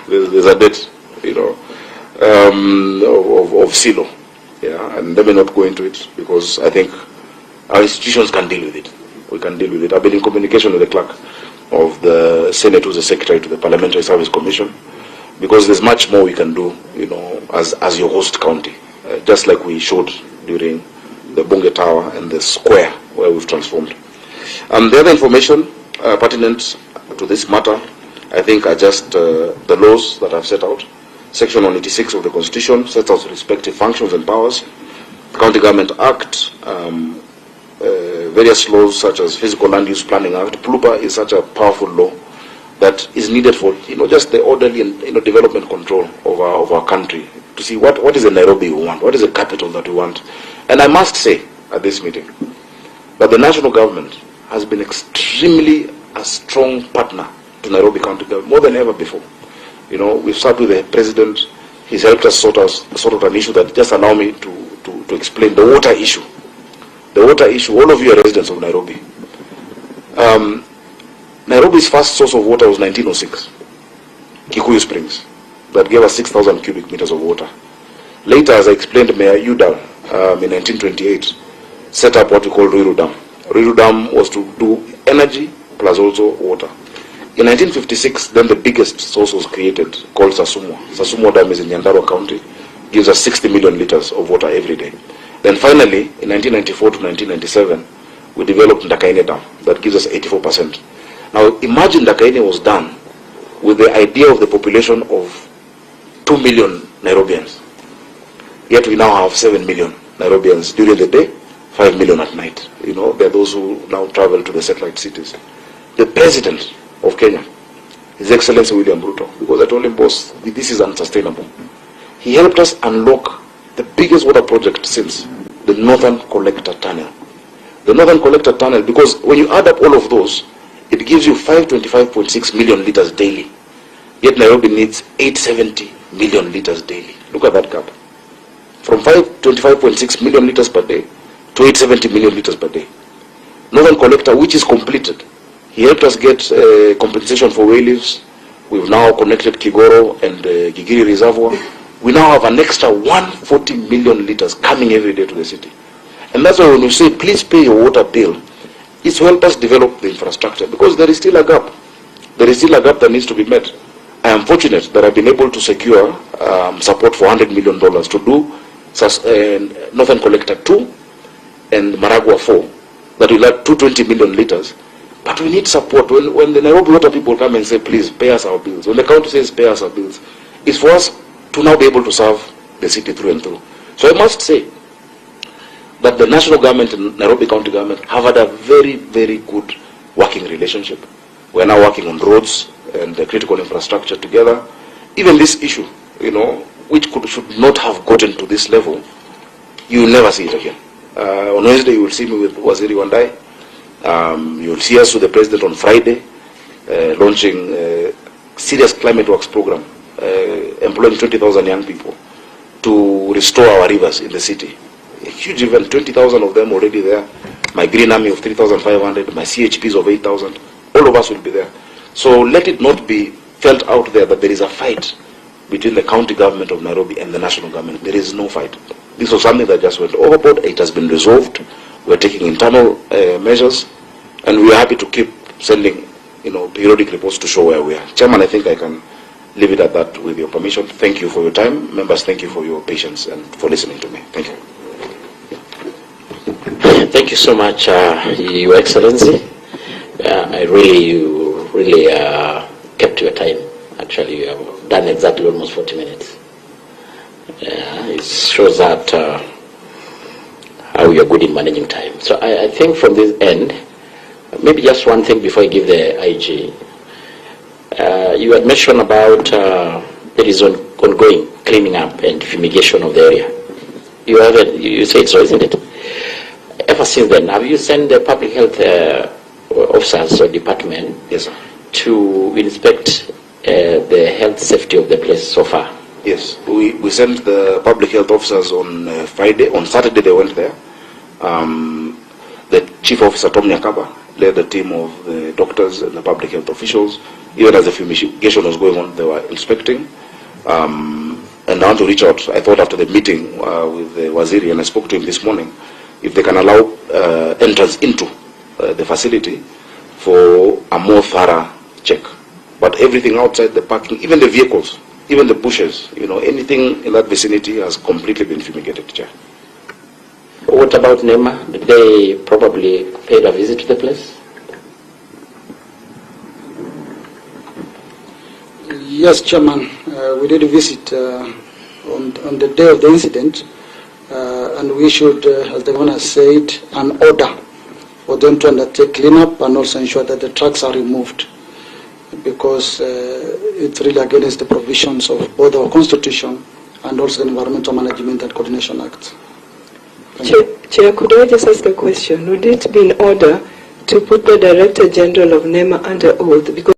there's a debt, you know, of silo. Yeah, and let me not go into it because I think our institutions can deal with it. We can deal with it. I've been in communication with the clerk of the Senate, who's the secretary to the Parliamentary Service Commission, because there's much more we can do, you know, as your host county, just like we showed during the Bunge Tower and the square where we've transformed. The other information pertinent to this matter, I think, are just the laws that I've set out. Section 186 of the Constitution sets out respective functions and powers. The County Government Act, various laws such as Physical Land Use Planning Act. PLUPA is such a powerful law that is needed for, you know, just the orderly and, you know, development control of our country, to see what is the Nairobi we want, what is the capital that we want. And I must say at this meeting that the national government has been extremely a strong partner to Nairobi County Government, more than ever before. You know, we've sat with the president. He's helped us sort out an issue that, just allow me to explain the water issue. The water issue, all of you are residents of Nairobi. Nairobi's first source of water was 1906, Kikuyu Springs, that gave us 6,000 cubic meters of water. Later, as I explained, Mayor Udall in 1928 set up what we call Ruiru Dam. Ruiru Dam was to do energy plus also water. In 1956, then the biggest source was created, called Sasumwa. Sasumwa Dam is in Nyandarua County, gives us 60 million liters of water every day. Then finally, in 1994 to 1997, we developed Ndakaine Dam, that gives us 84%. Now imagine Ndakaine was done with the idea of the population of 2 million Nairobians. Yet we now have 7 million Nairobians during the day, 5 million at night. You know, there are those who now travel to the satellite cities. The president of Kenya, His Excellency William Ruto, because I told him, boss, this is unsustainable. He helped us unlock the biggest water project since, the Northern Collector Tunnel. The Northern Collector Tunnel, because when you add up all of those, it gives you 525.6 million liters daily. Yet Nairobi needs 870 million liters daily. Look at that gap. From 525.6 million liters per day to 870 million liters per day. Northern Collector, which is completed, he helped us get compensation for whale leaves. We've now connected Kigoro and Gigiri Reservoir. We now have an extra 140 million liters coming every day to the city. And that's why when you say, please pay your water bill, it's to help us develop the infrastructure, because there is still a gap. There is still a gap that needs to be met. I am fortunate that I've been able to secure support for $100 million to do Northern Collector 2 and Maragua 4. That will add 220 million liters. But we need support. When the Nairobi water people come and say, please pay us our bills, when the county says pay us our bills, it's for us to now be able to serve the city through and through. So I must say that the national government and Nairobi County government have had a very, very good working relationship. We're now working on roads and the critical infrastructure together. Even this issue, you know, which should not have gotten to this level, you will never see it again. On Wednesday, you will see me with Waziri Wandai. You will see us with the president on Friday, launching a serious climate works program, employing 20,000 young people to restore our rivers in the city. A huge event, 20,000 of them already there. My Green Army of 3,500, my CHPs of 8,000. All of us will be there. So let it not be felt out there that there is a fight between the county government of Nairobi and the national government. There is no fight. This was something that just went overboard. It has been resolved. We're taking internal measures, and we are happy to keep sending, you know, periodic reports to show where we are. Chairman, I think I can leave it at that with your permission. Thank you for your time. Members, thank you for your patience and for listening to me. Thank you. Thank you so much, Your Excellency. You really kept your time. Actually, you have done exactly almost 40 minutes. It shows that how you are good in managing time. So I think from this end, maybe just one thing before I give the IG. You had mentioned about there is ongoing cleaning up and fumigation of the area. You said so, isn't it? Ever since then, have you sent the public health officers or department, yes, sir, to inspect the health safety of the place so far? Yes, we sent the public health officers on Friday. On Saturday they went there. The chief officer Tom Nyakaba led a team of the doctors and the public health officials. Even as the fumigation was going on, they were inspecting. And I want to reach out. I thought after the meeting with the Waziri, and I spoke to him this morning, if they can allow entrance into the facility for a more thorough check. But everything outside the parking, even the vehicles, even the bushes, anything in that vicinity has completely been fumigated, Chair. What about NEMA? Did they probably paid a visit to the place? Yes, Chairman. We did visit on the day of the incident, and we issued, as the governor said, an order for them to undertake cleanup and also ensure that the trucks are removed, because it's really against the provisions of both our Constitution and also the Environmental Management and Coordination Act. Chair, could I just ask a question? Would it be in order to put the Director General of NEMA under oath because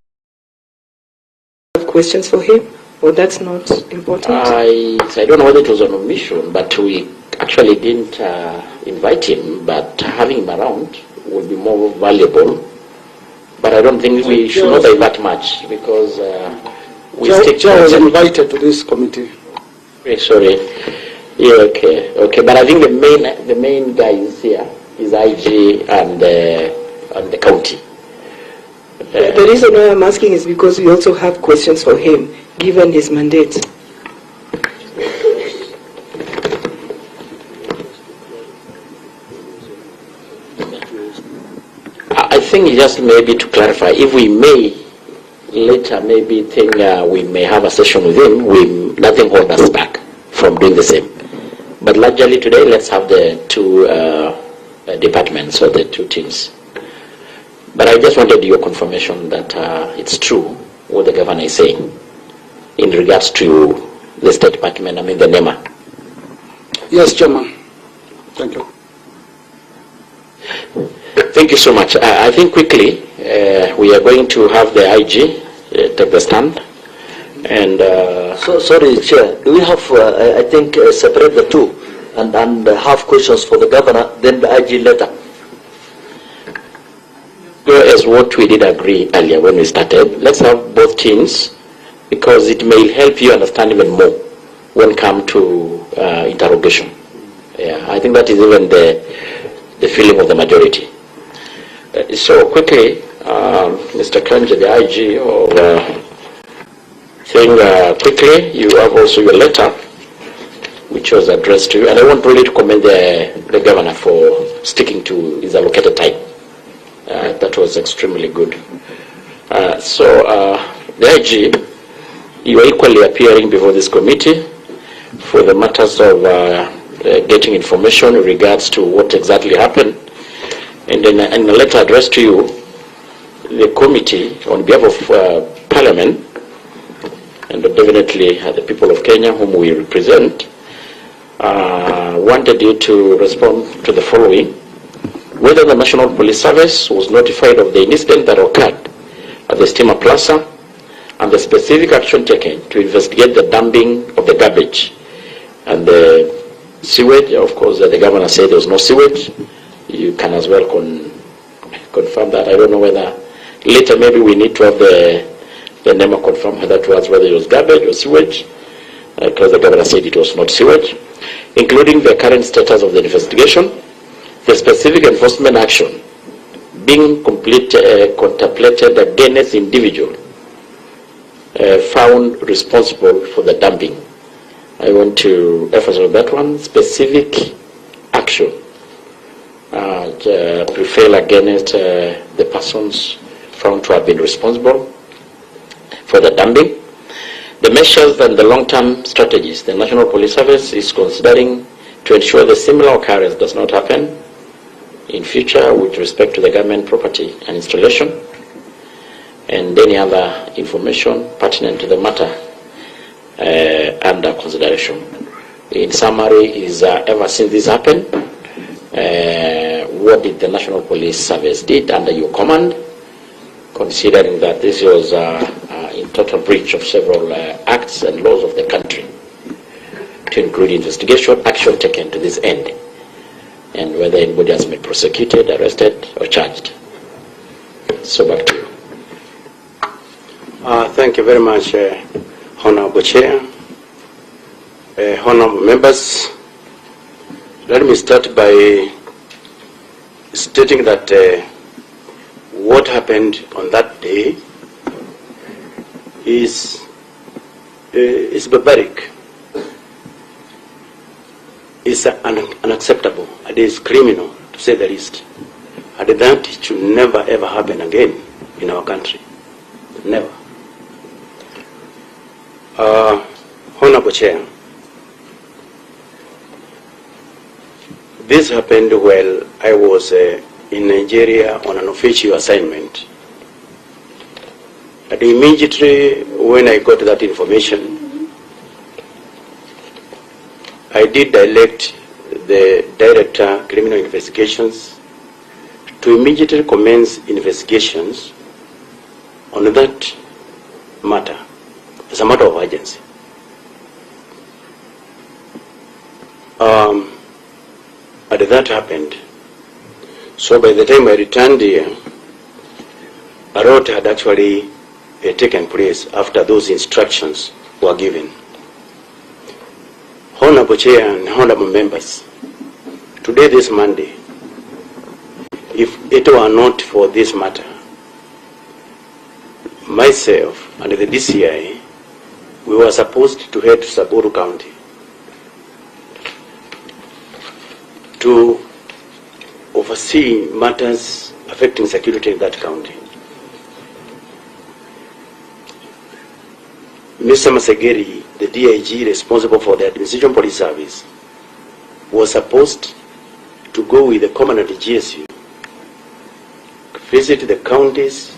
we have questions for him, or that's not important? I don't know whether it was an omission, but we actually didn't invite him, but having him around would be more valuable. But I don't think we should not divert much, because we stick to... Chair was invited to this committee. Sorry. Yeah, okay. But I think the main guys here is IG and the county. The reason why I'm asking is because we also have questions for him, given his mandate. I think just maybe to clarify, if we may later maybe think we may have a session with him, nothing hold us back from doing the same. But largely today, let's have the two departments or the two teams. But I just wanted your confirmation that it's true what the governor is saying in regards to the State Department, the NEMA. Yes, Chairman. Thank you. Thank you so much. I think quickly we are going to have the IG take the stand. And sorry, Chair, do we have, I think, separate the two and have questions for the governor, then the IG later? As what we did agree earlier when we started, let's have both teams, because it may help you understand even more when come to interrogation. Yeah, I think that is even the feeling of the majority. So quickly, Mr. KANJA, the IG of quickly, you have also your letter, which was addressed to you, and I want really to commend the governor for sticking to his allocated time. That was extremely good. The IG, you are equally appearing before this committee for the matters of getting information in regards to what exactly happened. And then in a letter addressed to you, the committee, on behalf of Parliament, and definitely the people of Kenya whom we represent, wanted you to respond to the following: whether the National Police Service was notified of the incident that occurred at the Steamer Plaza and the specific action taken to investigate the dumping of the garbage and the sewage. Of course, the governor said there was no sewage. You can as well confirm that. I don't know whether later maybe we need to have the NEMA confirm whether it was garbage or sewage, because the governor said it was not sewage, including the current status of the investigation, the specific enforcement action being contemplated against individual found responsible for the dumping. I want to emphasize that one: specific action prevail against the persons found to have been responsible for the dumping. The measures and the long-term strategies the National Police Service is considering to ensure the similar occurrence does not happen in future with respect to the government property and installation, and any other information pertinent to the matter under consideration. In summary, is ever since this happened, what did the National Police Service did under your command, considering that this was in total breach of several acts and laws of the country, to include investigation, action taken to this end, and whether anybody has been prosecuted, arrested, or charged. So back to you. Thank you very much, Honorable Chair. Honorable members, let me start by stating that what happened on that day is barbaric. It's unacceptable. It is criminal, to say the least. And that should never ever happen again in our country. Never. Honorable Chair, this happened while I was in Nigeria on an official assignment. And immediately when I got that information, I did direct the Director Criminal Investigations to immediately commence investigations on that matter as a matter of urgency. And that happened. So by the time I returned here, a lot had actually taken place after those instructions were given. Honorable Chair and honorable members, today, this Monday, if it were not for this matter, myself and the D.C.I, we were supposed to head to Samburu County to oversee matters affecting security in that county. Mr. Masegeri, the DIG responsible for the Administration Police Service, was supposed to go with the Commandant GSU, visit the counties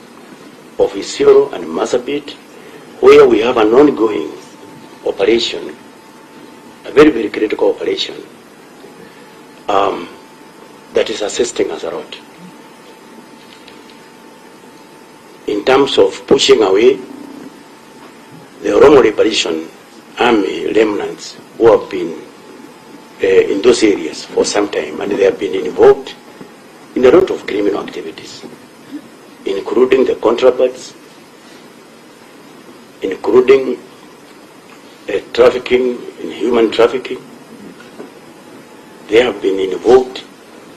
of Isiolo and Marsabit, where we have an ongoing operation, a very, very critical operation, that is assisting us a lot in terms of pushing away the Oromo Liberation Army remnants who have been in those areas for some time, and they have been involved in a lot of criminal activities, including the contrabands, including trafficking, in human trafficking. They have been involved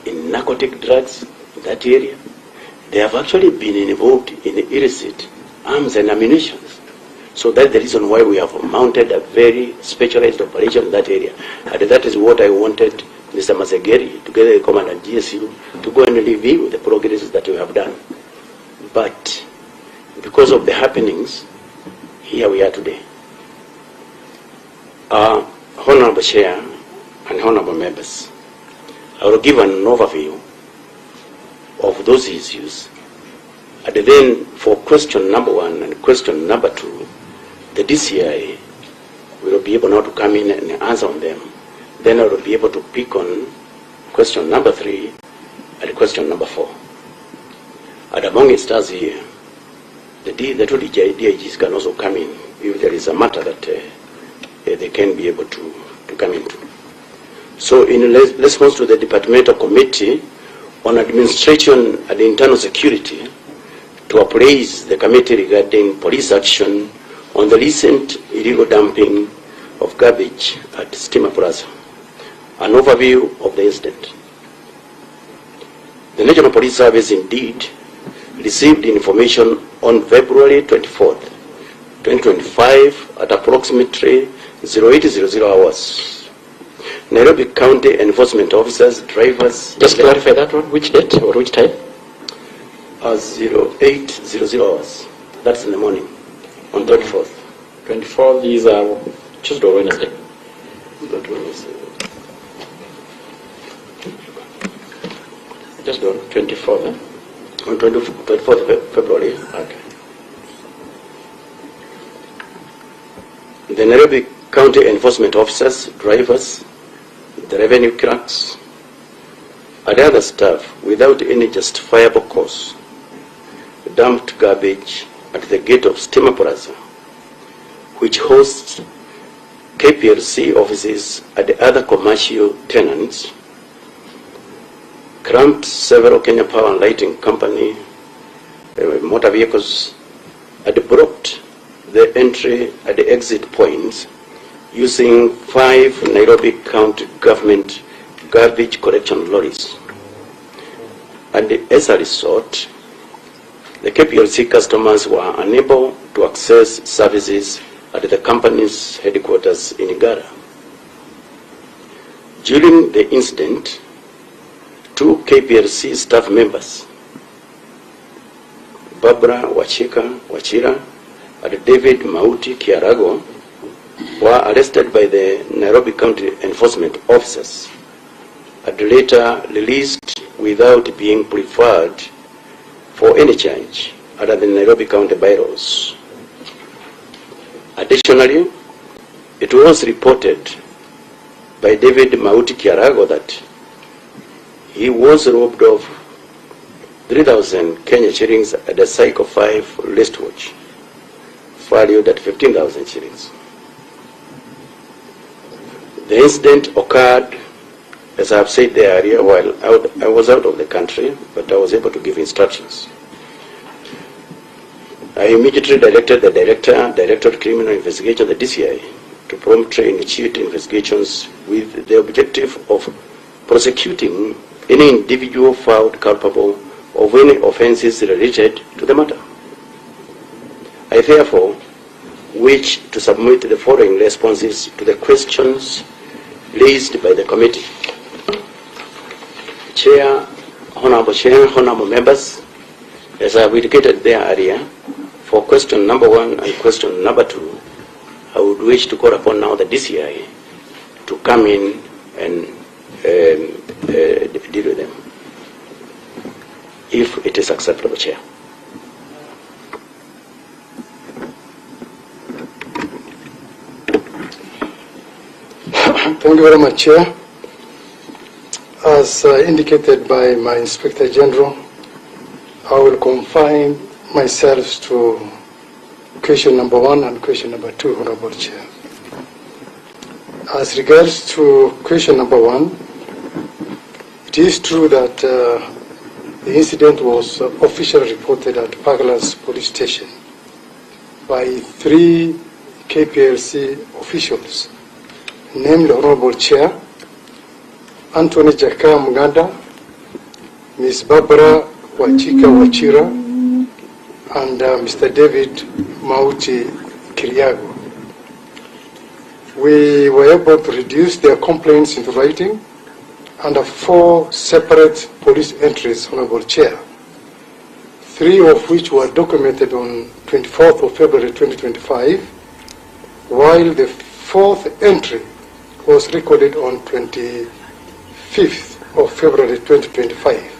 in narcotic drugs in that area. They have actually been involved in illicit arms and ammunition. So that's the reason why we have mounted a very specialized operation in that area. And that is what I wanted Mr. Masegeri, together with the Commandant GSU, to go and review the progress that we have done. But because of the happenings, here we are today. Honorable Chair and honorable members, I will give an overview of those issues. And then for question number 1 and question number 2, the D.C.I will be able now to come in and answer on them. Then I will be able to pick on question number 3 and question number 4. And among it stars here, the two DIGs can also come in if there is a matter that they can be able to come into. So in response to the Departmental Committee on Administration and Internal Security to appraise the committee regarding police action on the recent illegal dumping of garbage at Steamer Plaza, an overview of the incident. The National Police Service indeed received information on February 24th, 2025 at approximately 0800 hours. Nairobi County enforcement officers, drivers... Just clarify that one, which date or which time? 0800 hours. That's in the morning, on 24th. 24th is Tuesday or Wednesday? That Wednesday. Just on 24th, eh? On 24th February. Okay. The Nairobi County enforcement officers, drivers, the revenue clerks, and other staff, without any justifiable cause, dumped garbage at the gate of Steamer Plaza, which hosts KPLC offices and other commercial tenants, cramped several Kenya Power and Lighting Company motor vehicles had blocked the entry and the exit points using 5 Nairobi County government garbage collection lorries. And as a result, the KPLC customers were unable to access services at the company's headquarters in Igara. During the incident, 2 KPLC staff members, Barbara Wachira and David Mauti Kiarago, were arrested by the Nairobi County enforcement officers and later released without being preferred for any charge under the Nairobi County bylaws. Additionally, it was reported by David Mauti Kiarago that he was robbed of 3,000 Kenya shillings at a Cycle 5 wristwatch, valued at 15,000 shillings. The incident occurred, as I have said there earlier, while I was out of the country, but I was able to give instructions. I immediately directed the Director of Criminal Investigation, the D.C.I, to promptly initiate investigations with the objective of prosecuting any individual found culpable of any offences related to the matter. I therefore wish to submit the following responses to the questions raised by the committee. Chair, honorable members, as I have indicated there earlier, for question number 1 and question number 2, I would wish to call upon now the D.C.I to come in and deal with them, if it is acceptable, Chair. Thank you very much, Chair. As indicated by my Inspector General, I will confine myself to question number 1 and question number 2, Honorable Chair. As regards to question number 1, it is true that the incident was officially reported at Parliamentary police station by 3 KPLC officials, named Honorable Chair, Anthony Jaka Muganda, Ms. Barbara Wachira, and Mr. David Mauti Kiriago. We were able to reduce their complaints into writing under 4 separate police entries, Honorable Chair, 3 of which were documented on 24th of February 2025, while the 4th entry was recorded on 25th of February 2025.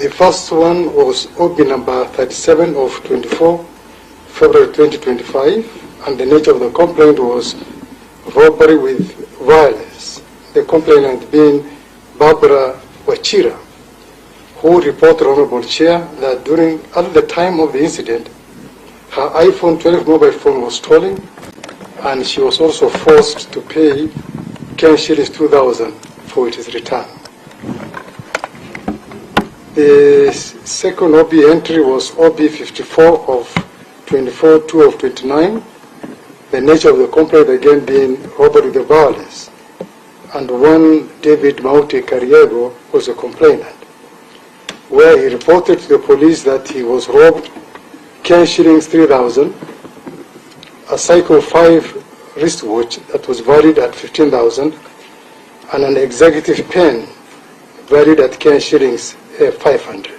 The first one was OB number 37 of 24 February 2025, and the nature of the complaint was robbery with violence. The complainant being Barbara Wachira, who reported, Honorable Chair, that at the time of the incident, her iPhone 12 mobile phone was stolen, and she was also forced to pay Kenya shillings 2,000 for its return. The second OB entry was OB 54 of 24/2 of 29. The nature of the complaint again being robbery with violence, and one David Mauti Kariego was a complainant, where he reported to the police that he was robbed Kenya shillings 3,000, a Cycle 5 wristwatch that was valued at 15,000, and an executive pen valued at Kenya shillings 500.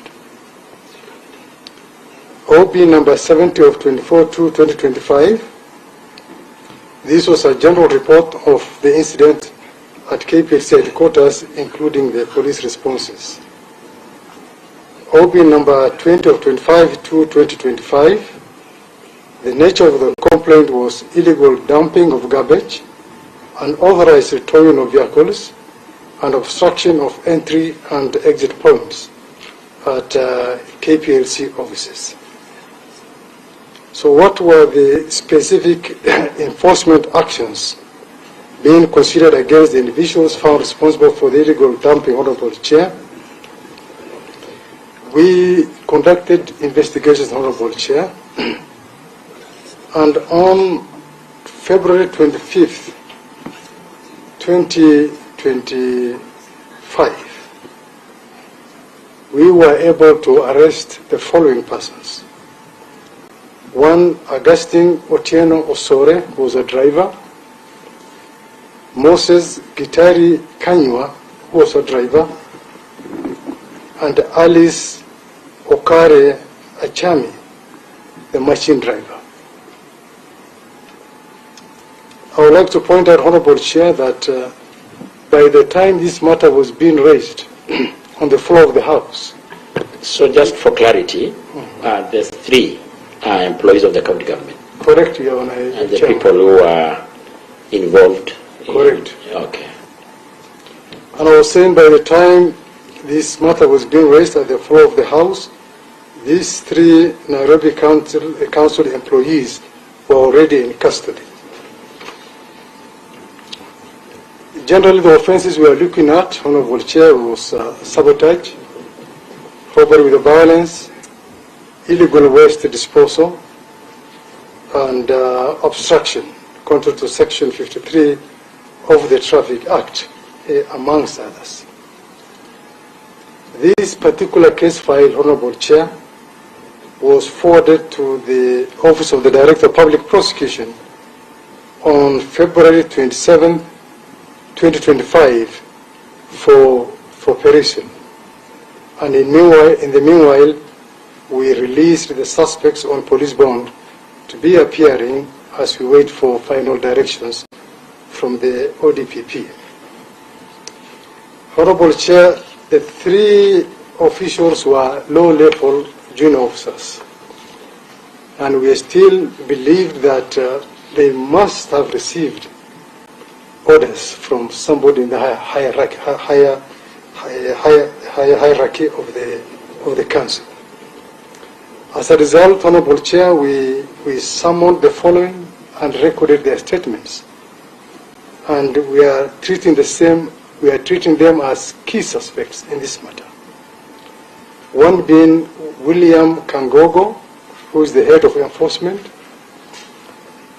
OB number 70 of 24/2/2025. This was a general report of the incident at KPLC headquarters, including the police responses. OB number 20 of 25/2/2025. The nature of the complaint was illegal dumping of garbage, unauthorized towing of vehicles, and obstruction of entry and exit points at KPLC offices. So what were the specific enforcement actions being considered against the individuals found responsible for the illegal dumping, Honorable Chair? We conducted investigations, Honorable Chair, and on February 25th, 2025, we were able to arrest the following persons. One, Augustine Otieno Osore, who was a driver. Moses Gitari Kanywa, who was a driver. And Alice Okare Achami, the machine driver. I would like to point out, Honorable Chair, that by the time this matter was being raised on the floor of the House. So just for clarity, there's 3 employees of the county government. Correct, Your Honor. And the people who are involved. Correct. Okay. And I was saying by the time this matter was being raised at the floor of the House, these 3 Nairobi Council employees were already in custody. Generally, the offenses we are looking at, Honorable Chair, was sabotage, robbery with violence, illegal waste disposal, and obstruction, contrary to Section 53 of the Traffic Act, amongst others. This particular case file, Honorable Chair, was forwarded to the Office of the Director of Public Prosecution on February 27, 2025 for perusal. And in the meanwhile, we released the suspects on police bond to be appearing as we wait for final directions from the ODPP. Honorable Chair, the 3 officials were low-level junior officers, and we still believe that they must have received orders from somebody in the hierarchy of the council. As a result, Honorable Chair, we summoned the following and recorded their statements, and we are treating them as key suspects in this matter. One being William Kangogo, who is the head of enforcement.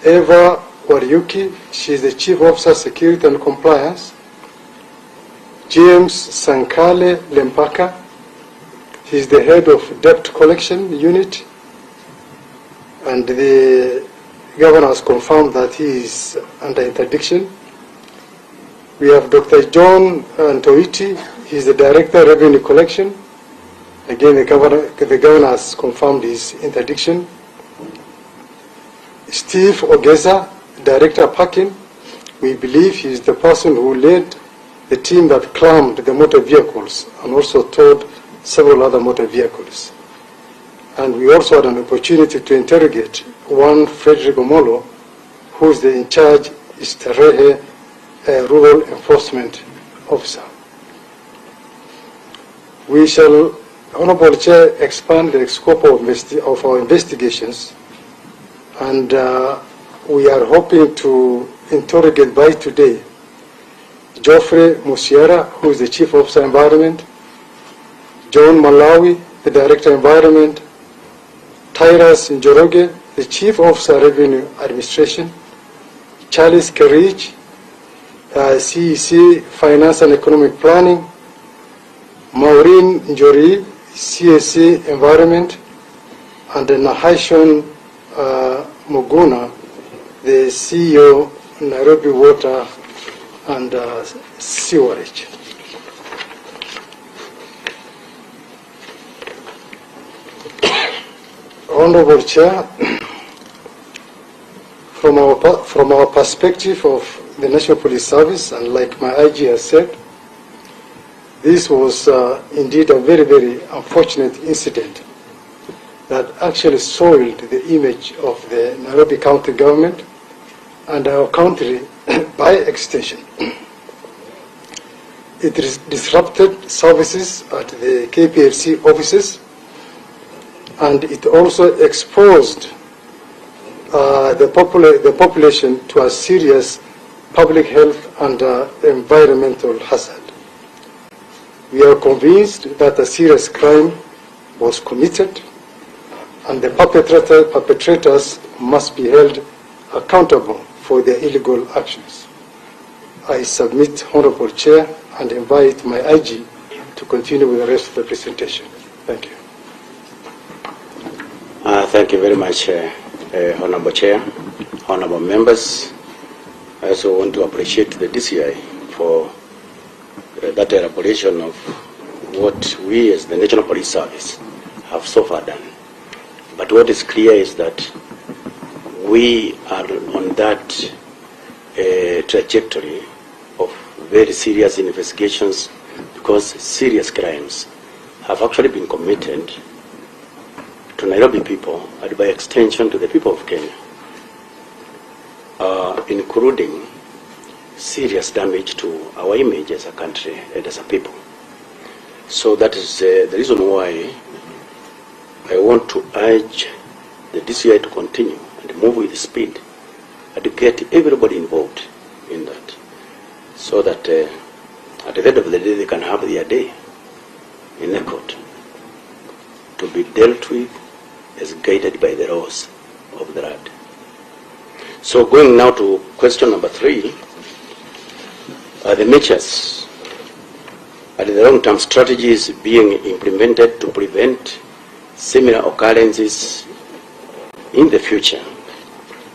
Eva Wariuki, she is the Chief Officer, Security and Compliance. James Sankale Lempaka, he is the head of Debt Collection Unit, and the governor has confirmed that he is under interdiction. We have Dr. John Ntoiti, he is the Director of Revenue Collection. Again, the governor has confirmed his interdiction. Steve Ogeza, Director of Parking, we believe he is the person who led the team that clamped the motor vehicles and also towed several other motor vehicles. And we also had an opportunity to interrogate one Frederick Omolo, who is the in charge Istarehe Rural Enforcement Officer. We shall, Honorable Chair, expand the scope of our investigations, and we are hoping to interrogate by today Geoffrey Musiera, who is the Chief Officer Environment, John Malawi, the Director Environment, Tyrus Njoroge, the Chief Officer Revenue Administration, Charles Kerich, CEC Finance and Economic Planning, Maureen Njori, CSC Environment, and Nahashon Muguna, the CEO Nairobi Water and Sewerage. Honorable Chair, from our perspective of the National Police Service, and like my IG has said, this was indeed a very, very unfortunate incident that actually soiled the image of the Nairobi County government and our country by extension. It disrupted services at the KPLC offices, and it also exposed the population to a serious public health and environmental hazard. We are convinced that a serious crime was committed, and the perpetrators must be held accountable for their illegal actions. I submit, Honorable Chair, and invite my IG to continue with the rest of the presentation. Thank you. Thank you very much, Honorable Chair, Honorable members. I also want to appreciate the DCI for that elaboration of what we as the National Police Service have so far done. But what is clear is that we are on that trajectory of very serious investigations, because serious crimes have actually been committed to Nairobi people and by extension to the people of Kenya, including serious damage to our image as a country and as a people. So that is the reason why I want to urge the DCI to continue and move with speed and to get everybody involved in that, so that at the end of the day they can have their day in a court to be dealt with as guided by the laws of the land. So going now to question number 3, the measures and the long-term strategies being implemented to prevent similar occurrences in the future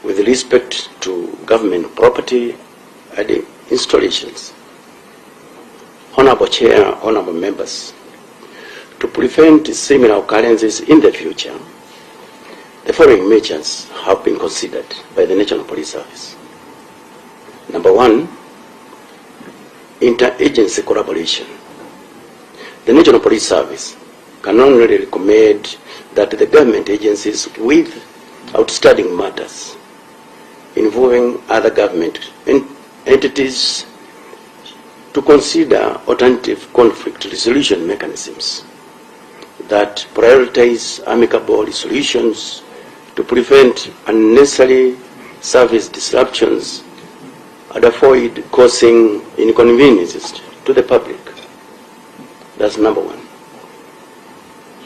with respect to government property and installations. Honorable Chair, honorable members, to prevent similar occurrences in the future, the following measures have been considered by the National Police Service. Number 1, interagency collaboration. The National Police Service can only recommend that the government agencies with outstanding matters involving other government entities to consider alternative conflict resolution mechanisms that prioritize amicable solutions to prevent unnecessary service disruptions and avoid causing inconveniences to the public. That's number 1.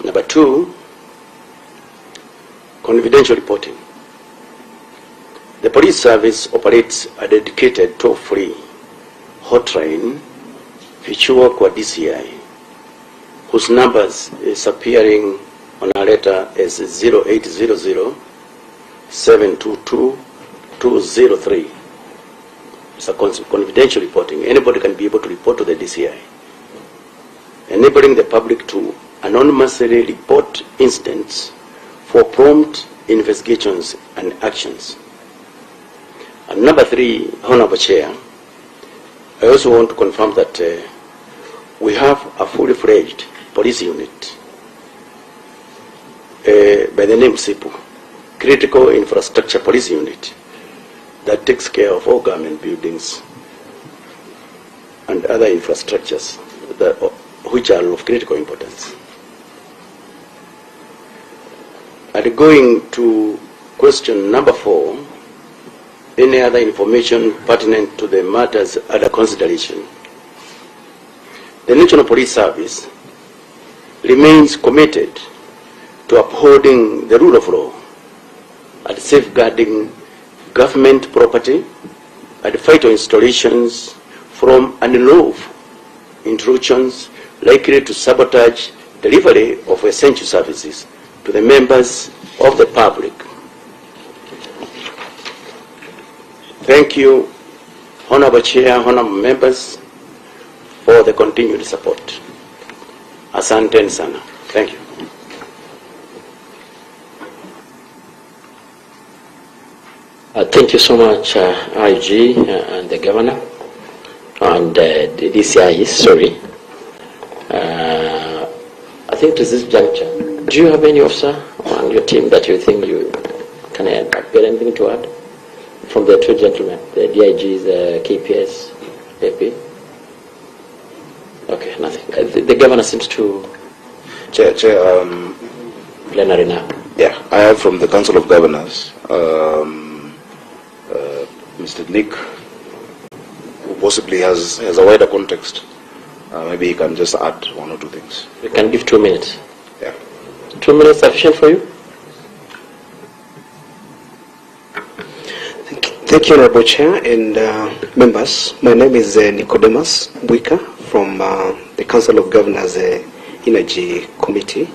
Number 2, confidential reporting. The police service operates a dedicated toll-free hotline feature kwa DCI, whose numbers is appearing on our letter as 0800-722-203. It's a confidential reporting. Anybody can be able to report to the DCI, enabling the public to anonymously report incidents for prompt investigations and actions. And number 3, Honorable Chair, I also want to confirm that we have a fully fledged police unit by the name SIPU, Critical Infrastructure Police Unit, that takes care of all government buildings and other infrastructures which are of critical importance. And going to question number 4, any other information pertinent to the matters under consideration. The National Police Service remains committed to upholding the rule of law and safeguarding government property and vital installations from unlawful intrusions likely to sabotage delivery of essential services to the members of the public. Thank you, Honorable Chair, Honorable members, for the continued support. Asante sana. Thank you. Thank you so much, IG and the Governor and the DCI. Sorry. I think to this juncture, do you have any officer on your team that you think you can get anything to add from the 2 gentlemen, the DIGs, the KPS, AP? Okay, nothing. The Governor seems to... Chair, plenary now. Yeah, I have from the Council of Governors, Mr. Nick, who possibly has a wider context. Maybe he can just add 1 or 2 things. You can give 2 minutes. Yeah. 2 minutes sufficient for you? Thank you, Honorable Chair and members. My name is Nicodemus Buika from the Council of Governors Energy Committee,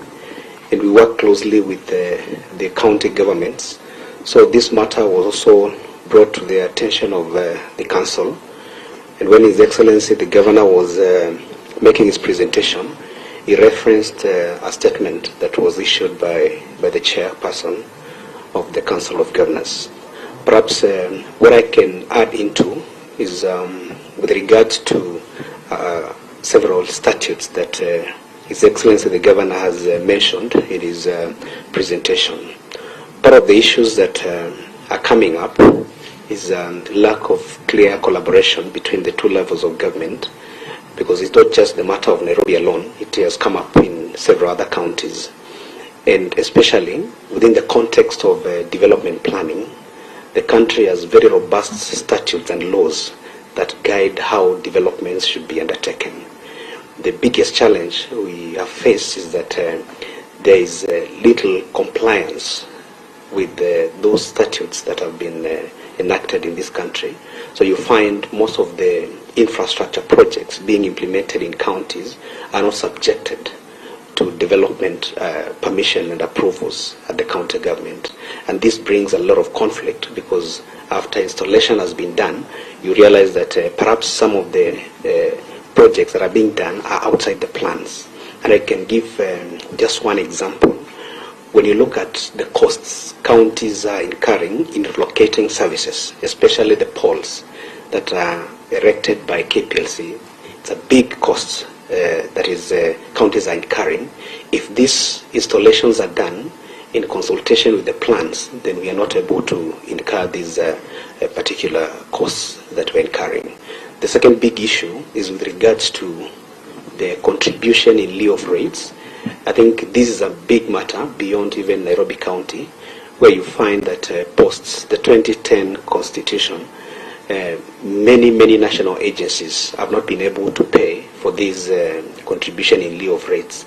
and we work closely with the county governments. So this matter was also brought to the attention of the Council, and when His Excellency the Governor was making his presentation, he referenced a statement that was issued by the chairperson of the Council of Governors. Perhaps what I can add into is with regards to several statutes that His Excellency the Governor has mentioned in his presentation. Part of the issues that are coming up is lack of clear collaboration between the two levels of government, because it's not just the matter of Nairobi alone, it has come up in several other counties. And especially within the context of development planning, the country has very robust statutes and laws that guide how developments should be undertaken. The biggest challenge we have faced is that there is little compliance with those statutes that have been enacted in this country. So you find most of the infrastructure projects being implemented in counties are not subjected to development permission and approvals at the county government. And this brings a lot of conflict, because after installation has been done, you realize that perhaps some of the projects that are being done are outside the plans. And I can give just one example. When you look at the costs counties are incurring in relocating services, especially the poles that are erected by KPLC, it's a big cost that is counties are incurring. If these installations are done in consultation with the plans, then we are not able to incur these particular costs that we're incurring. The second big issue is with regards to the contribution in lieu of rates. I think this is a big matter beyond even Nairobi County, where you find that post the 2010 Constitution, many national agencies have not been able to pay for this contribution in lieu of rates.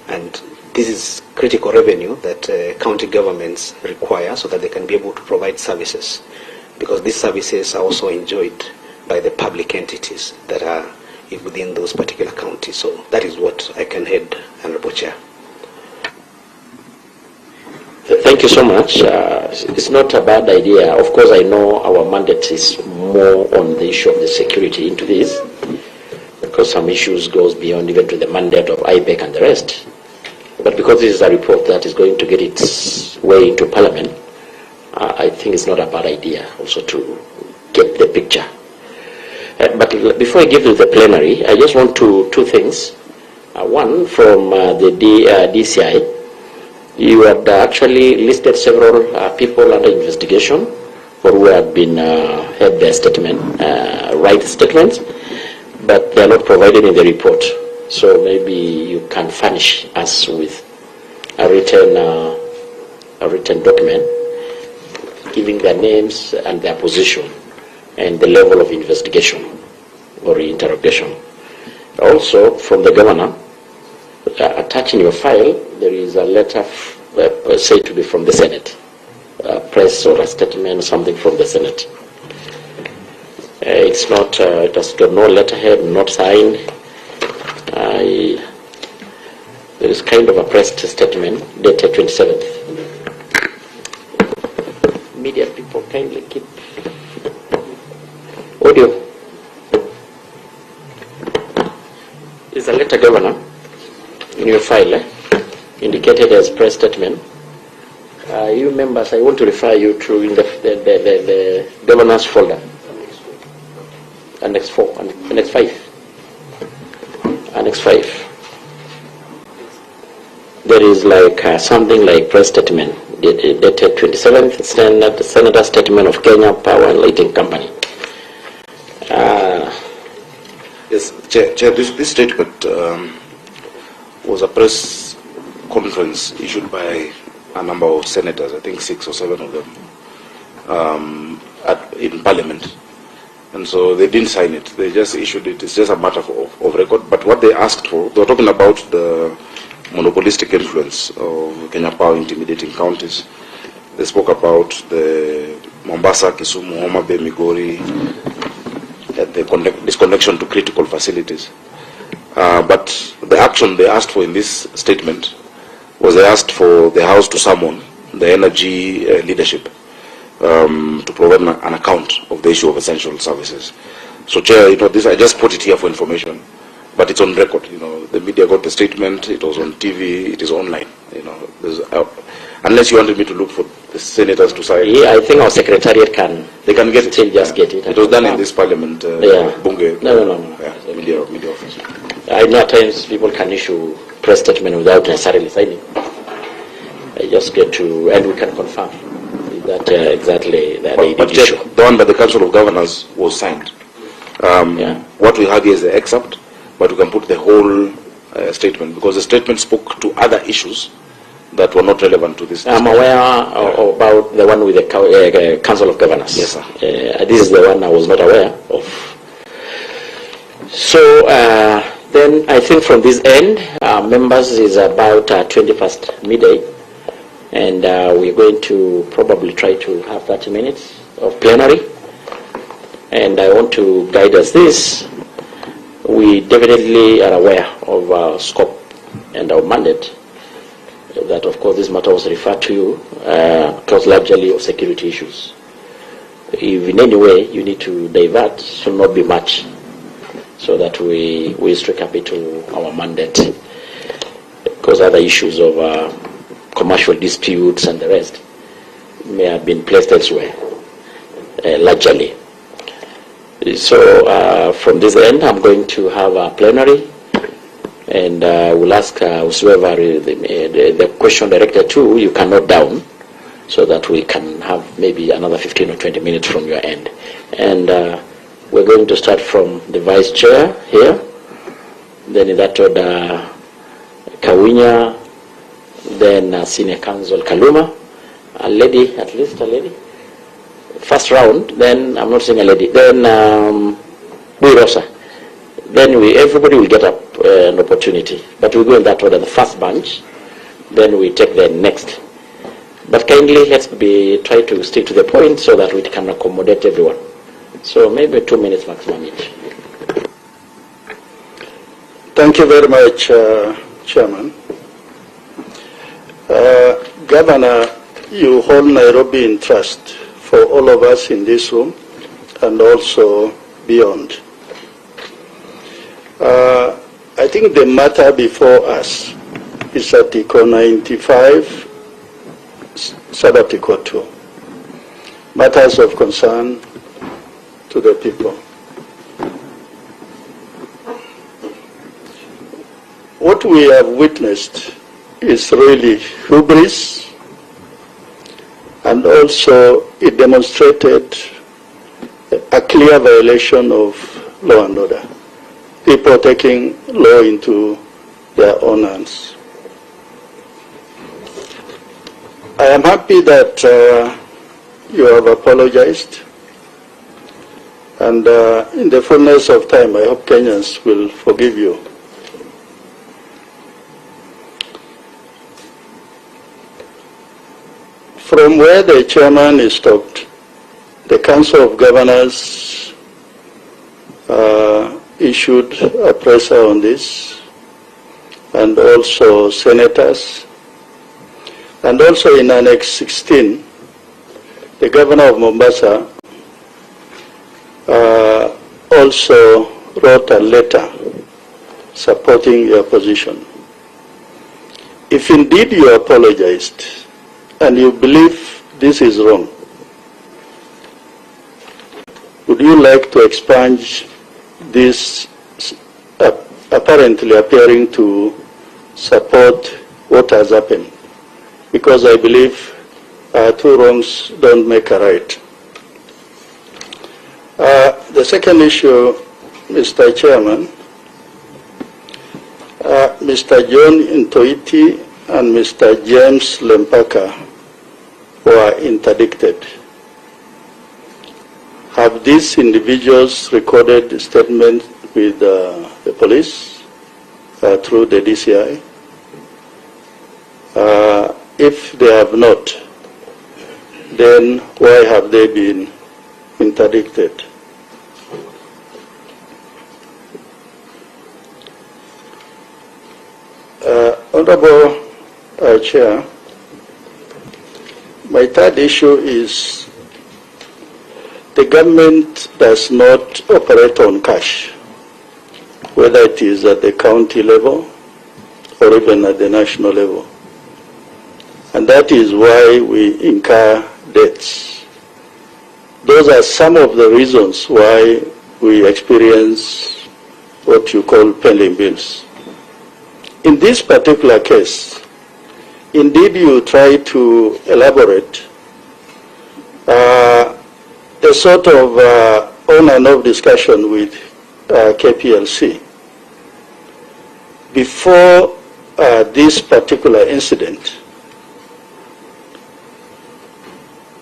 And this is critical revenue that county governments require so that they can be able to provide services, because these services are also enjoyed by the public entities that are within those particular counties. So that is what I can add, Honorable Chair. Thank you so much. It's not a bad idea. Of course, I know our mandate is more on the issue of the security into this, because some issues goes beyond even to the mandate of IBEC and the rest. But because this is a report that is going to get its way into Parliament, I think it's not a bad idea also to get the picture. But before I give you the plenary, I just want two things. One, from the D.C.I, you had actually listed several people under investigation for who had been had their statement, right statements, but they are not provided in the report. So maybe you can furnish us with a written document giving their names and their position and the level of investigation or interrogation. Also, from the governor, attached in your file, there is a letter said to be from the Senate, a press or a statement or something from the Senate. It's not, it has got no letterhead, not signed. There is kind of a press statement dated 27th. Media people kindly keep audio. Is a letter, Governor, in your file, indicated as press statement. You members, I want to refer you to in the Governor's folder. Annex 4, Annex 5. Annex 5. There is like something like press statement dated 27th, Senator Statement of Kenya Power and Lighting Company. Yes, Chair, this statement was a press conference issued by a number of senators, I think 6 or 7 of them, in Parliament. And so they didn't sign it. They just issued it. It's just a matter of record. But what they asked for, they were talking about the monopolistic influence of Kenya Power intimidating counties. They spoke about the Mombasa, Kisumu, Homa Bay, Migori, the disconnection to critical facilities. But the action they asked for in this statement was they asked for the House to summon the energy leadership to provide an account of the issue of essential services. So, Chair, this I just put it here for information, but it's on record. The media got the statement. It was on TV. It is online. Unless you wanted me to look for the senators to sign. Yeah, I think our secretariat can. They can get it. Still just get it. It was done in this Parliament. Bunge. No. Yeah, media office. I know at times people can issue press statement without necessarily signing. I just get to, and we can confirm that exactly that they did issue. The one by the Council of Governors was signed. What we have here is the excerpt, but we can put the whole statement, because the statement spoke to other issues that were not relevant to this. I'm aware about the one with the Council of Governors. Yes, sir. This is the one I was not aware of. So then I think from this end, members is about 20 past midday, and we're going to probably try to have 30 minutes of plenary. And I want to guide us this. We definitely are aware of our scope and our mandate. That, of course, this matter was referred to you, because largely of security issues. If in any way you need to divert, it should not be much, so that we stick up to our mandate. Because other issues of commercial disputes and the rest may have been placed elsewhere, largely. So from this end, I'm going to have a plenary, and we'll ask whoever the question directed to, you can note down, so that we can have maybe another 15 or 20 minutes from your end. And we're going to start from the Vice Chair here, then in that order, Kawinya, then Senior Counsel Kaluma, a lady, at least a lady. First round, then I'm not saying a lady, then Buirosa. Then everybody will get up an opportunity. But we go in that order, the first bunch, then we take the next. But kindly, let's try to stick to the point so that we can accommodate everyone. So maybe 2 minutes maximum each. Thank you very much, Chairman. Governor, you hold Nairobi in trust for all of us in this room and also beyond. I think the matter before us is Article 95, Sub-Article 2, matters of concern to the people. What we have witnessed is really hubris, and also it demonstrated a clear violation of law and order. People taking law into their own hands. I am happy that you have apologized, and in the fullness of time, I hope Kenyans will forgive you. From where the chairman is stopped, the Council of Governors issued a presser on this, and also senators, and also in Annex 16, the Governor of Mombasa also wrote a letter supporting your position. If indeed you apologized and you believe this is wrong, would you like to expunge this apparently appearing to support what has happened? Because I believe two wrongs don't make a right. The second issue, Mr. Chairman, Mr. John Ntoiti and Mr. James Lempaka were interdicted. Have these individuals recorded statements with the police through the D.C.I.? If they have not, then why have they been interdicted? Honorable Chair, my third issue is the government does not operate on cash, whether it is at the county level or even at the national level. And that is why we incur debts. Those are some of the reasons why we experience what you call pending bills. In this particular case, indeed you try to elaborate a sort of on and off discussion with KPLC. Before this particular incident,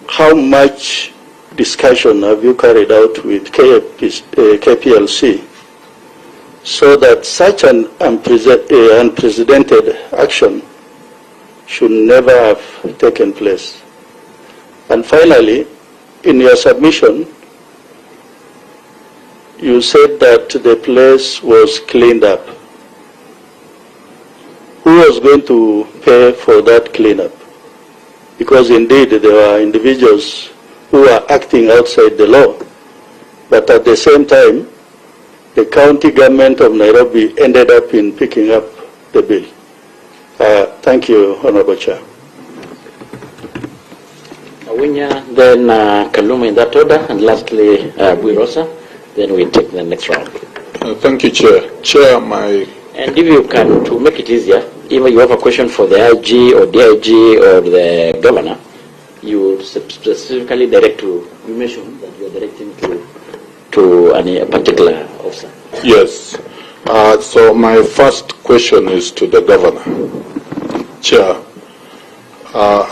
how much discussion have you carried out with KPLC so that such an unprecedented action should never have taken place? And finally, in your submission, you said that the place was cleaned up. Who was going to pay for that cleanup? Because indeed there were individuals who were acting outside the law, but at the same time, the county government of Nairobi ended up in picking up the bill. Thank you, Honorable Chair. Awinya, then Kaluma in that order, and lastly Buirosa. Then we take the next round. Thank you, Chair. Chair, And if you can, to make it easier, if you have a question for the IG or DIG or the governor, you specifically direct to, you mentioned that you are directing to a particular officer. Yes. So my first question is to the governor, Chair,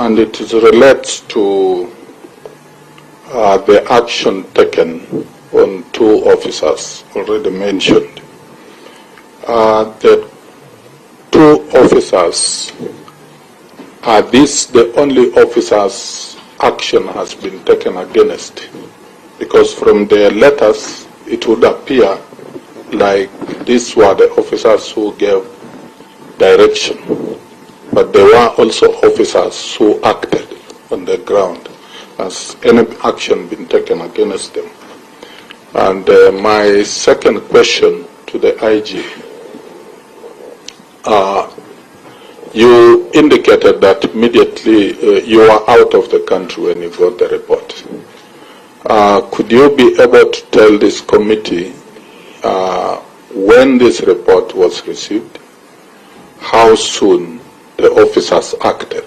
and it relates to the action taken on two officers already mentioned. The two officers, are these the only officers action has been taken against? Because from their letters, it would appear like these were the officers who gave direction, but there were also officers who acted on the ground. Has any action been taken against them? And my second question to the IG, you indicated that immediately you were out of the country when you got the report. Could you be able to tell this committee when this report was received, how soon the officers acted?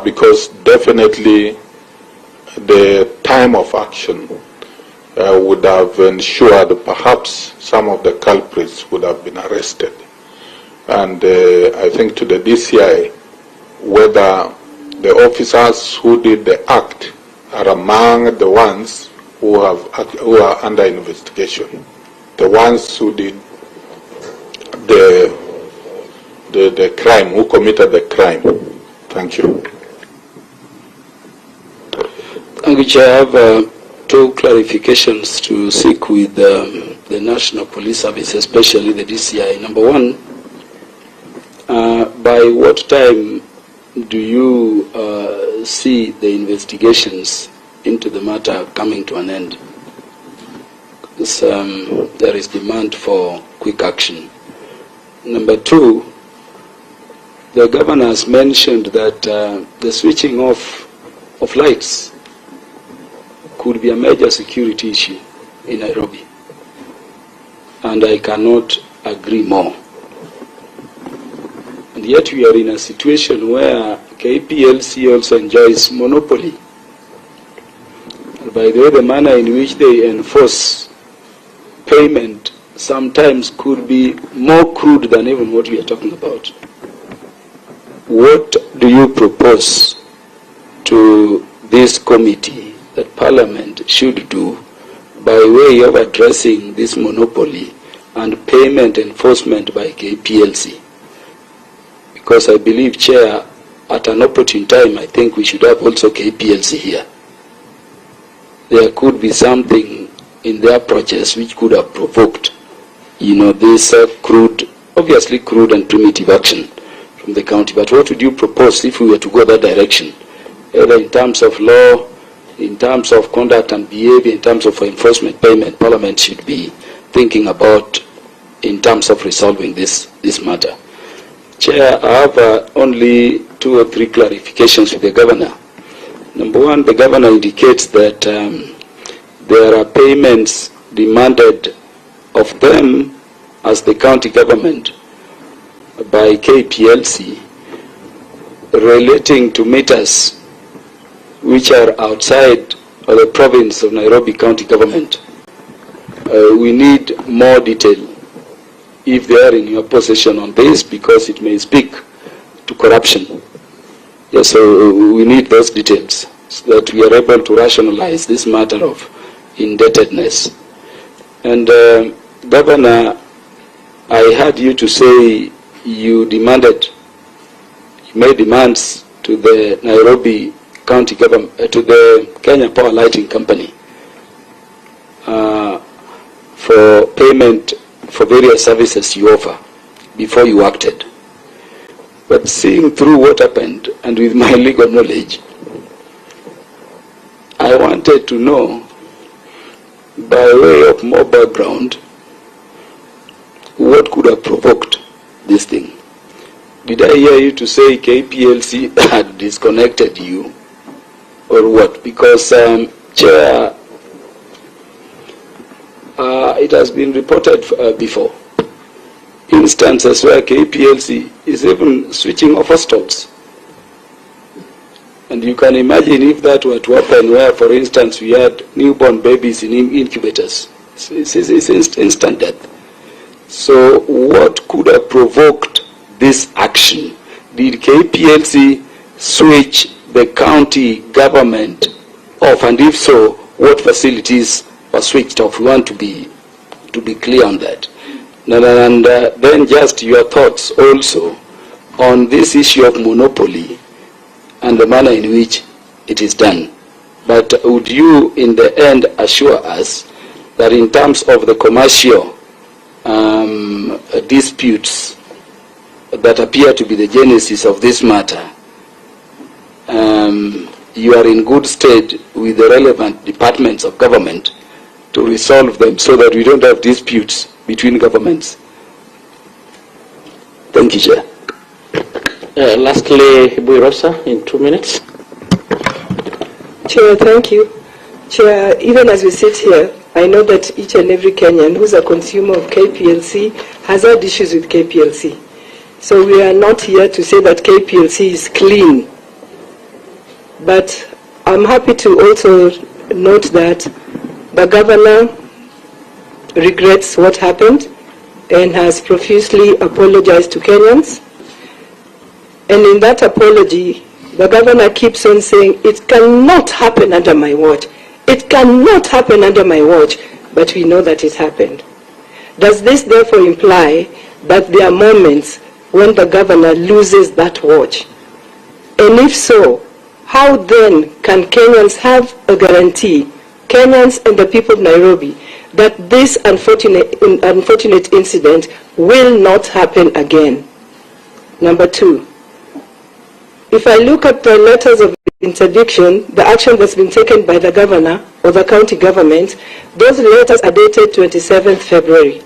Because definitely the time of action would have ensured perhaps some of the culprits would have been arrested. And I think to the D.C.I, whether the officers who did the act are among the ones who are under investigation, the ones who did the crime, who committed the crime. Thank you. Thank you, Chair. I have two clarifications to seek with the National Police Service, especially the D.C.I. Number one, by what time do you see the investigations into the matter coming to an end? Because there is demand for quick action. Number two, the governor has mentioned that the switching off of lights could be a major security issue in Nairobi. And I cannot agree more. And yet we are in a situation where KPLC also enjoys monopoly. And by the way, the manner in which they enforce payment sometimes could be more crude than even what we are talking about. What do you propose to this committee that Parliament should do by way of addressing this monopoly and payment enforcement by KPLC? because I believe, Chair, at an opportune time, I think we should have also KPLC here. There could be something in their approaches which could have provoked, this crude and primitive action from the county. But what would you propose if we were to go that direction, either in terms of law, in terms of conduct and behavior, in terms of enforcement payment? Parliament should be thinking about in terms of resolving this matter. Chair, I have only 2 or 3 clarifications with the Governor. Number one, the Governor indicates that there are payments demanded of them as the county government by KPLC relating to matters which are outside of the province of Nairobi County Government. We need more detail if they are in your possession on this, because it may speak to corruption. Yes, so we need those details so that we are able to rationalize this matter of indebtedness. And Governor, I heard you to say you made demands to the Nairobi County Government, to the Kenya Power Lighting Company for payment for various services you offer before you acted. But seeing through what happened and with my legal knowledge, I wanted to know, by way of more background, what could have provoked this thing. Did I hear you to say KPLC had disconnected you, or what? Because, Chair, it has been reported before, instances where KPLC is even switching off hostels. And you can imagine if that were to happen where, for instance, we had newborn babies in incubators. It's instant death. So what could have provoked this action? Did KPLC switch the county government off? And if so, what facilities were switched off? We want to be clear on that. And then just your thoughts also on this issue of monopoly and the manner in which it is done. But would you in the end assure us that in terms of the commercial disputes that appear to be the genesis of this matter, you are in good stead with the relevant departments of government to resolve them so that we don't have disputes between governments? Thank you, Chair. Lastly, Buirosa, in 2 minutes. Chair, thank you. Chair, even as we sit here, I know that each and every Kenyan who's a consumer of KPLC has had issues with KPLC. So we are not here to say that KPLC is clean. But I'm happy to also note that the Governor regrets what happened and has profusely apologized to Kenyans. And in that apology, the Governor keeps on saying, it cannot happen under my watch. It cannot happen under my watch, but we know that it happened. Does this therefore imply that there are moments when the Governor loses that watch? And if so, how then can Kenyans have a guarantee, Kenyans and the people of Nairobi, that this unfortunate incident will not happen again? Number 2, if I look at the letters of interdiction, the action that's been taken by the Governor or the county government, those letters are dated 27th February.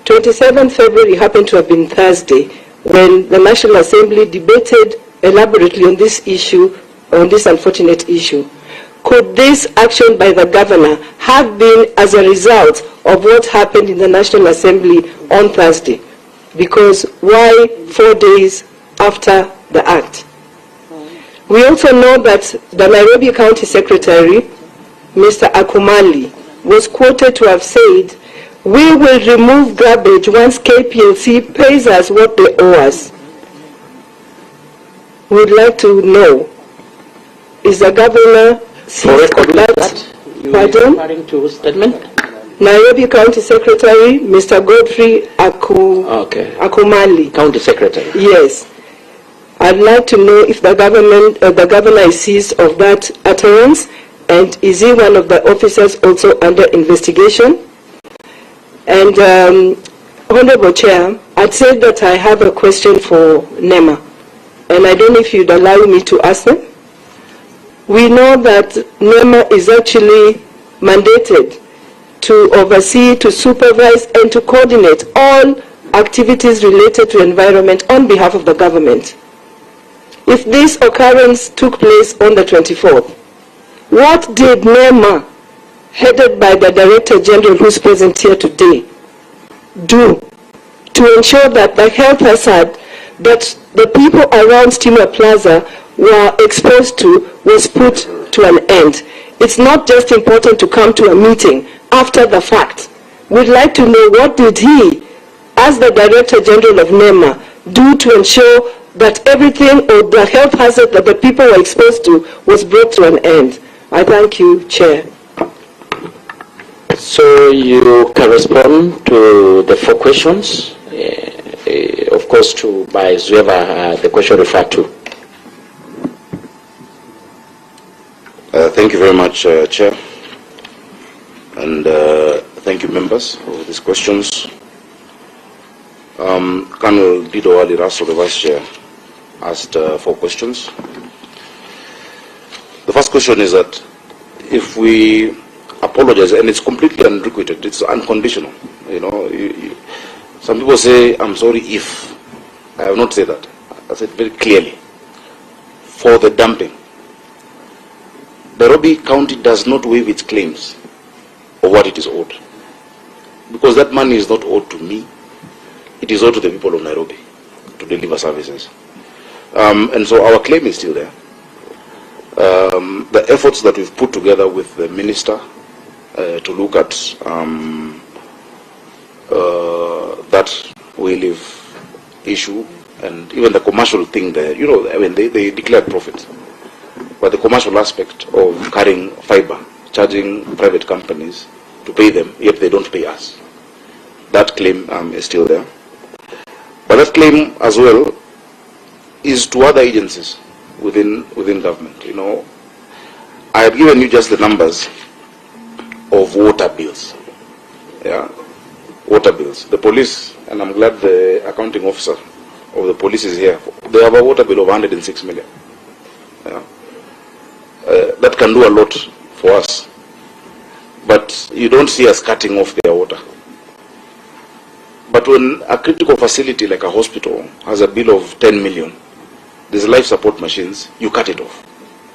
27th February happened to have been Thursday when the National Assembly debated elaborately on this issue, on this unfortunate issue. Could this action by the Governor have been as a result of what happened in the National Assembly on Thursday? Because why 4 days after the act? We also know that the Nairobi County Secretary, Mr. Akumali, was quoted to have said, "We will remove garbage once KPLC pays us what they owe us." We'd like to know, is the Governor seized of that? Pardon? Referring to whose statement? Nairobi County Secretary, Mr. Godfrey Akumali. County Secretary. Yes. I'd like to know if the governor is seized of that utterance, and is he one of the officers also under investigation? And Honorable Chair, I'd said that I have a question for NEMA, and I don't know if you'd allow me to ask them. We know that NEMA is actually mandated to oversee, to supervise, and to coordinate all activities related to environment on behalf of the government. If this occurrence took place on the 24th, what did NEMA, headed by the Director General who's present here today, do to ensure that the health hazard that the people around Steamer Plaza were exposed to was put to an end? It's not just important to come to a meeting after the fact. We'd like to know, what did he, as the Director General of NEMA, do to ensure that everything, or the health hazard that the people were exposed to, was brought to an end? I thank you, Chair. So you can respond to the 4 questions, of course, by whoever the question referred to. Thank you very much, Chair, and thank you, members, for these questions. Colonel Dido Ali Raso, the Vice Chair, asked 4 questions. The first question is that if we apologize, and it's completely unrequited, it's unconditional. You know, some people say, I'm sorry if. I have not said that. I said very clearly, for the dumping. Nairobi County does not waive its claims of what it is owed, because that money is not owed to me. It is owed to the people of Nairobi to deliver services. And so our claim is still there. The efforts that we've put together with the minister to look at that wayleave issue, and even the commercial thing there, you know, I mean, they declared profit. But the commercial aspect of carrying fiber, charging private companies to pay them, yet they don't pay us, that claim is still there. But that claim as well is to other agencies within government. You know, I have given you just the numbers of water bills. Yeah, water bills. The police, and I'm glad the accounting officer of the police is here. They have a water bill of 106 million. Yeah. That can do a lot for us, but you don't see us cutting off their water. But when a critical facility like a hospital has a bill of 10 million, there's life support machines, you cut it off.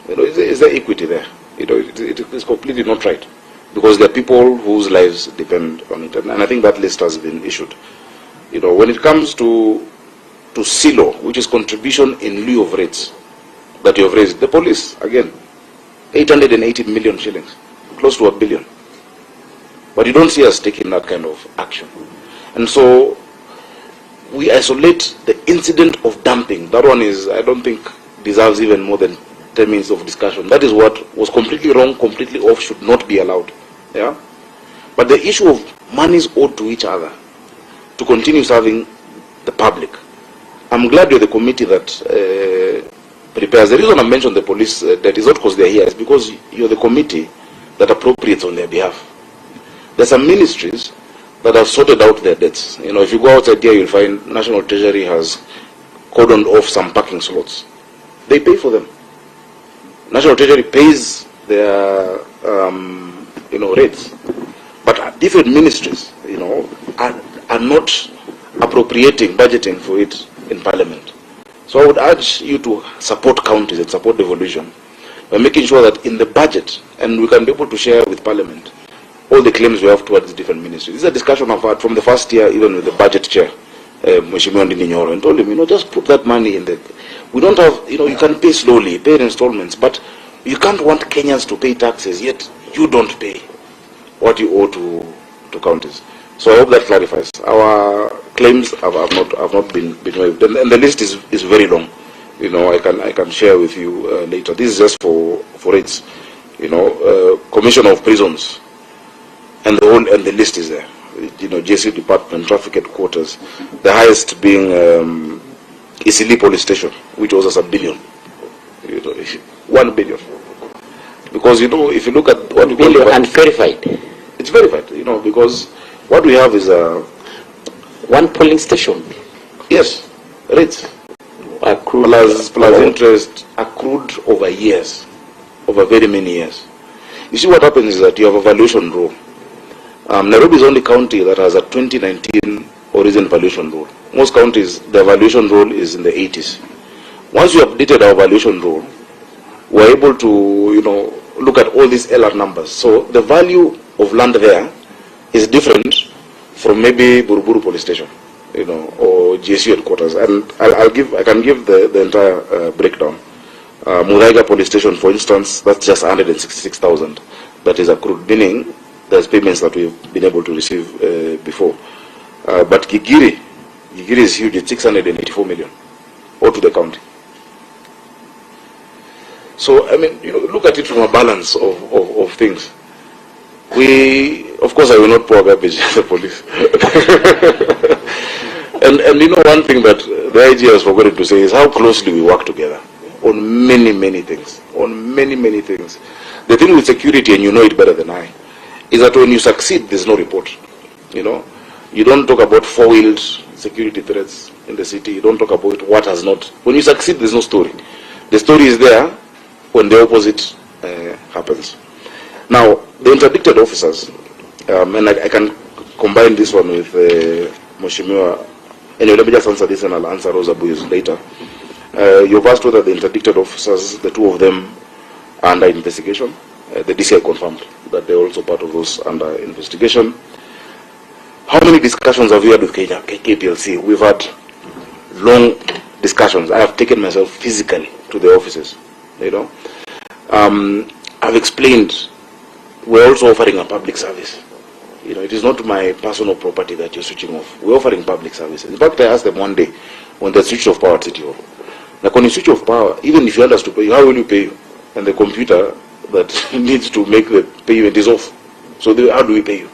You know, is there equity there? You know, it is completely not right, because there are people whose lives depend on it, and I think that list has been issued. You know, when it comes to SILO, which is contribution in lieu of rates that you have raised, the police, again, 880 million shillings, close to $1 billion. But you don't see us taking that kind of action. And so we isolate the incident of dumping. That one is, I don't think, deserves even more than 10 minutes of discussion. That is what was completely wrong, completely off, should not be allowed. Yeah? But the issue of monies owed to each other to continue serving the public. I'm glad you're the committee that prepares. The reason I mentioned the police that is not because they're here, it's because you're the committee that appropriates on their behalf. There's some ministries that have sorted out their debts. You know, if you go outside here, you'll find National Treasury has cordoned off some parking slots. They pay for them. National Treasury pays their, rates. But different ministries, you know, are not appropriating, budgeting for it in Parliament. So I would urge you to support counties and support devolution by making sure that in the budget, and we can be able to share with Parliament all the claims we have towards different ministries. This is a discussion I've had from the first year, even with the budget chair, Mheshimiwa Ndini Nyoro, and told him, you know, just put that money in the... We don't have, you know, you can pay slowly, pay in installments, but you can't want Kenyans to pay taxes, yet you don't pay what you owe to counties. So I hope that clarifies. Our claims have not been waived, and the list is very long. You know, I can share with you later. This is just for rates. You know, Commissioner of Prisons, and the list is there. You know, JC Department, Traffic Headquarters, the highest being Isili police station, which was a sub-billion. 1 billion. Because, if you look at what we call and verified. It's verified, because what we have is one polling station. Yes, rates. Accrued. Plus interest accrued over years, over very many years. You see, what happens is that you have a valuation rule. Nairobi is the only county that has a 2019 origin valuation rule. Most counties, the valuation rule is in the 80s. Once you updated our valuation rule, we're able to, look at all these LR numbers. So the value of land there is different from maybe Buruburu police station, or GSU headquarters. And I can give the entire breakdown. Mudaiga police station, for instance, that's just 166,000 that is accrued, meaning there's payments that we've been able to receive before. But Gigiri is huge, it's 684 million, all to the county. So, look at it from a balance of things. Of course, I will not pour garbage at the police. and one thing that the IG has forgotten to say is how closely we work together on many things. On many things. The thing with security, and you know it better than I, is that when you succeed, there's no report. You don't talk about four-wheeled security threats in the city. You don't talk about what has not. When you succeed, there's no story. The story is there when the opposite happens. Now, the interdicted officers, and I can combine this one with Mheshimiwa. Anyway, let me just answer this and I'll answer Rosa Buy's later. You've asked whether the interdicted officers, the two of them, are under investigation. The D.C.I confirmed that they're also part of those under investigation. How many discussions have we had with KPLC? We've had long discussions. I have taken myself physically to the offices. I've explained we're also offering a public service. It is not my personal property that you're switching off. We're offering public services. In fact, I asked them one day when they switched off power at City Hall. Like when you switch off power, even if you want us to pay you, how will you pay you? And the computer that needs to make the payment is off. So how do we pay you?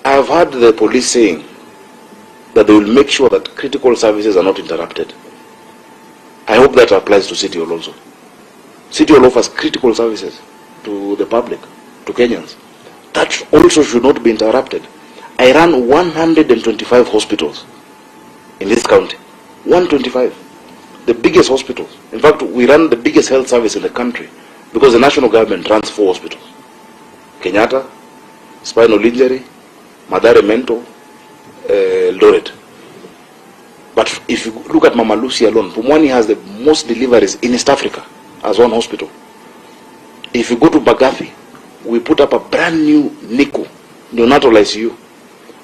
I have heard the police saying that they will make sure that critical services are not interrupted. I hope that applies to City Hall also. City Hall offers critical services to the public, to Kenyans. That also should not be interrupted. I run 125 hospitals in this county. 125. The biggest hospitals. In fact, we run the biggest health service in the country because the national government runs 4 hospitals. Kenyatta, spinal injury, Madare Mental, Eldoret. But if you look at Mama Lucy alone, Pumwani has the most deliveries in East Africa as one hospital. If you go to Bagathi, we put up a brand new NICU, neonatal ICU,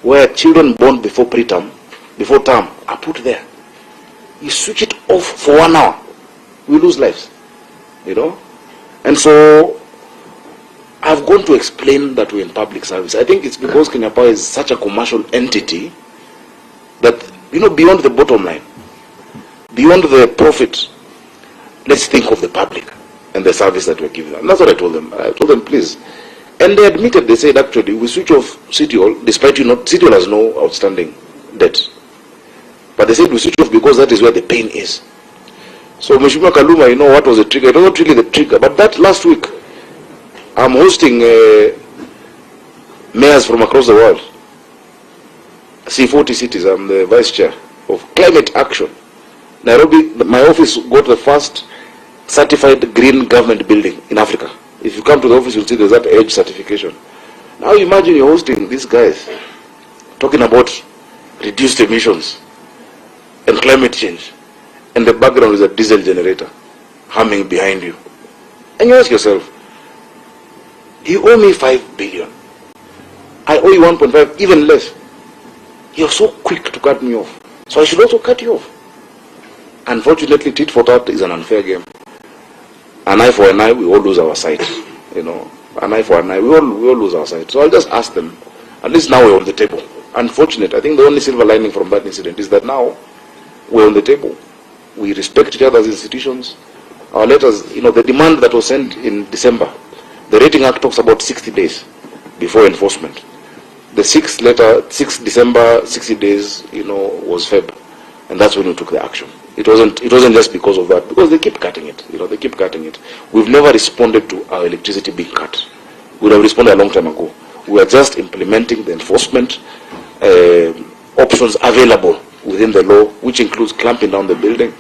where children born before term are put there. You switch it off for 1 hour, we lose lives. And so I've gone to explain that we're in public service. I think it's because Kenya Power is such a commercial entity that, beyond the bottom line, beyond the profit, let's think of the public and the service that we're giving them. And that's what I told them. I told them, please. And they admitted, they said, actually, we switch off City Hall, despite City Hall has no outstanding debt. But they said we switch off because that is where the pain is. So, Mheshimiwa Kaluma, what was the trigger? It was not really the trigger, but that last week, I'm hosting mayors from across the world. C40 cities, I'm the vice chair of climate action. Nairobi, my office got the first certified green government building in Africa. If you come to the office, you'll see there's that EDGE certification. Now imagine you're hosting these guys talking about reduced emissions and climate change, and the background is a diesel generator humming behind you. And you ask yourself, you owe me 5 billion. I owe you 1.5, even less. You're so quick to cut me off. So I should also cut you off. Unfortunately, tit for tat is an unfair game. An eye for an eye, we all lose our sight. An eye for an eye, we all lose our sight. So I'll just ask them, at least now we're on the table. Unfortunate, I think the only silver lining from that incident is that now we're on the table. We respect each other's institutions. Our letters, the demand that was sent in December, the Rating Act talks about 60 days before enforcement. The 6th December, 60 days, was Feb, and that's when we took the action. It wasn't just because of that, because they keep cutting it. They keep cutting it. We've never responded to our electricity being cut. We would have responded a long time ago. We are just implementing the enforcement options available within the law, which includes clamping down the building.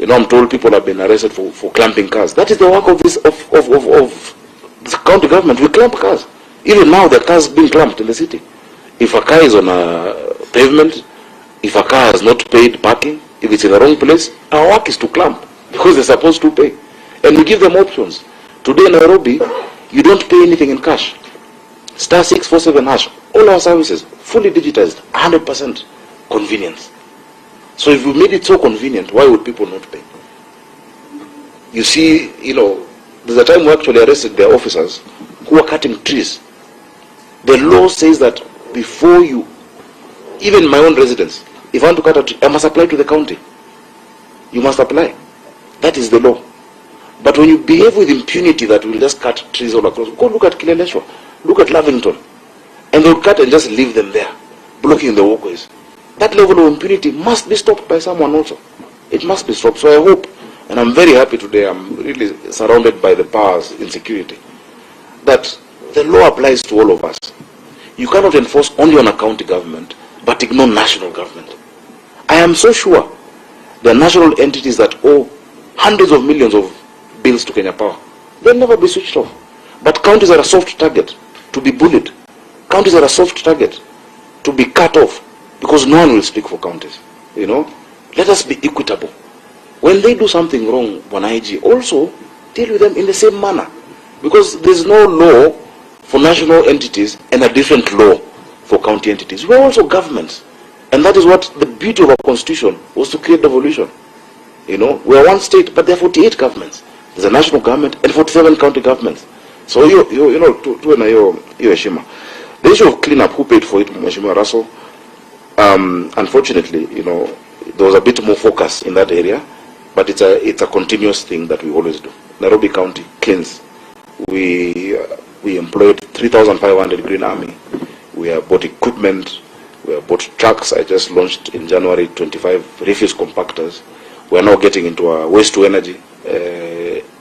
I'm told people have been arrested for clamping cars. That is the work of the county government. We clamp cars. Even now, the cars being clamped in the city. If a car is on a pavement, if a car has not paid parking, if it's in the wrong place, our work is to clamp because they're supposed to pay. And we give them options. Today in Nairobi, you don't pay anything in cash. *647#. All our services, fully digitized, 100% convenience. So if we made it so convenient, why would people not pay? You see, there's a time we actually arrested their officers who are cutting trees. The law says that before you, even my own residence, if I want to cut a tree, I must apply to the county. You must apply. That is the law. But when you behave with impunity that will just cut trees all across, go look at Kileleshwa, look at Lavington, and they'll cut and just leave them there, blocking the walkways. That level of impunity must be stopped by someone also. It must be stopped. So I hope, and I'm very happy today, I'm really surrounded by the powers in security, that the law applies to all of us. You cannot enforce only on a county government, but ignore national government. I am so sure there are national entities that owe hundreds of millions of bills to Kenya Power. They'll never be switched off. But counties are a soft target to be bullied. Counties are a soft target to be cut off because no one will speak for counties. Let us be equitable. When they do something wrong, IG, also deal with them in the same manner. Because there's no law for national entities and a different law for county entities. We're also governments. And that is what the beauty of our constitution was, to create devolution. We're one state, but there are 48 governments. There's a national government and 47 county governments. So, the issue of cleanup, who paid for it, Mheshimiwa Russell, unfortunately, there was a bit more focus in that area, but it's a continuous thing that we always do. Nairobi County cleans. We employed 3,500 Green Army. We have bought equipment. We have bought trucks. I just launched in January 25 refuse compactors. We are now getting into a waste to energy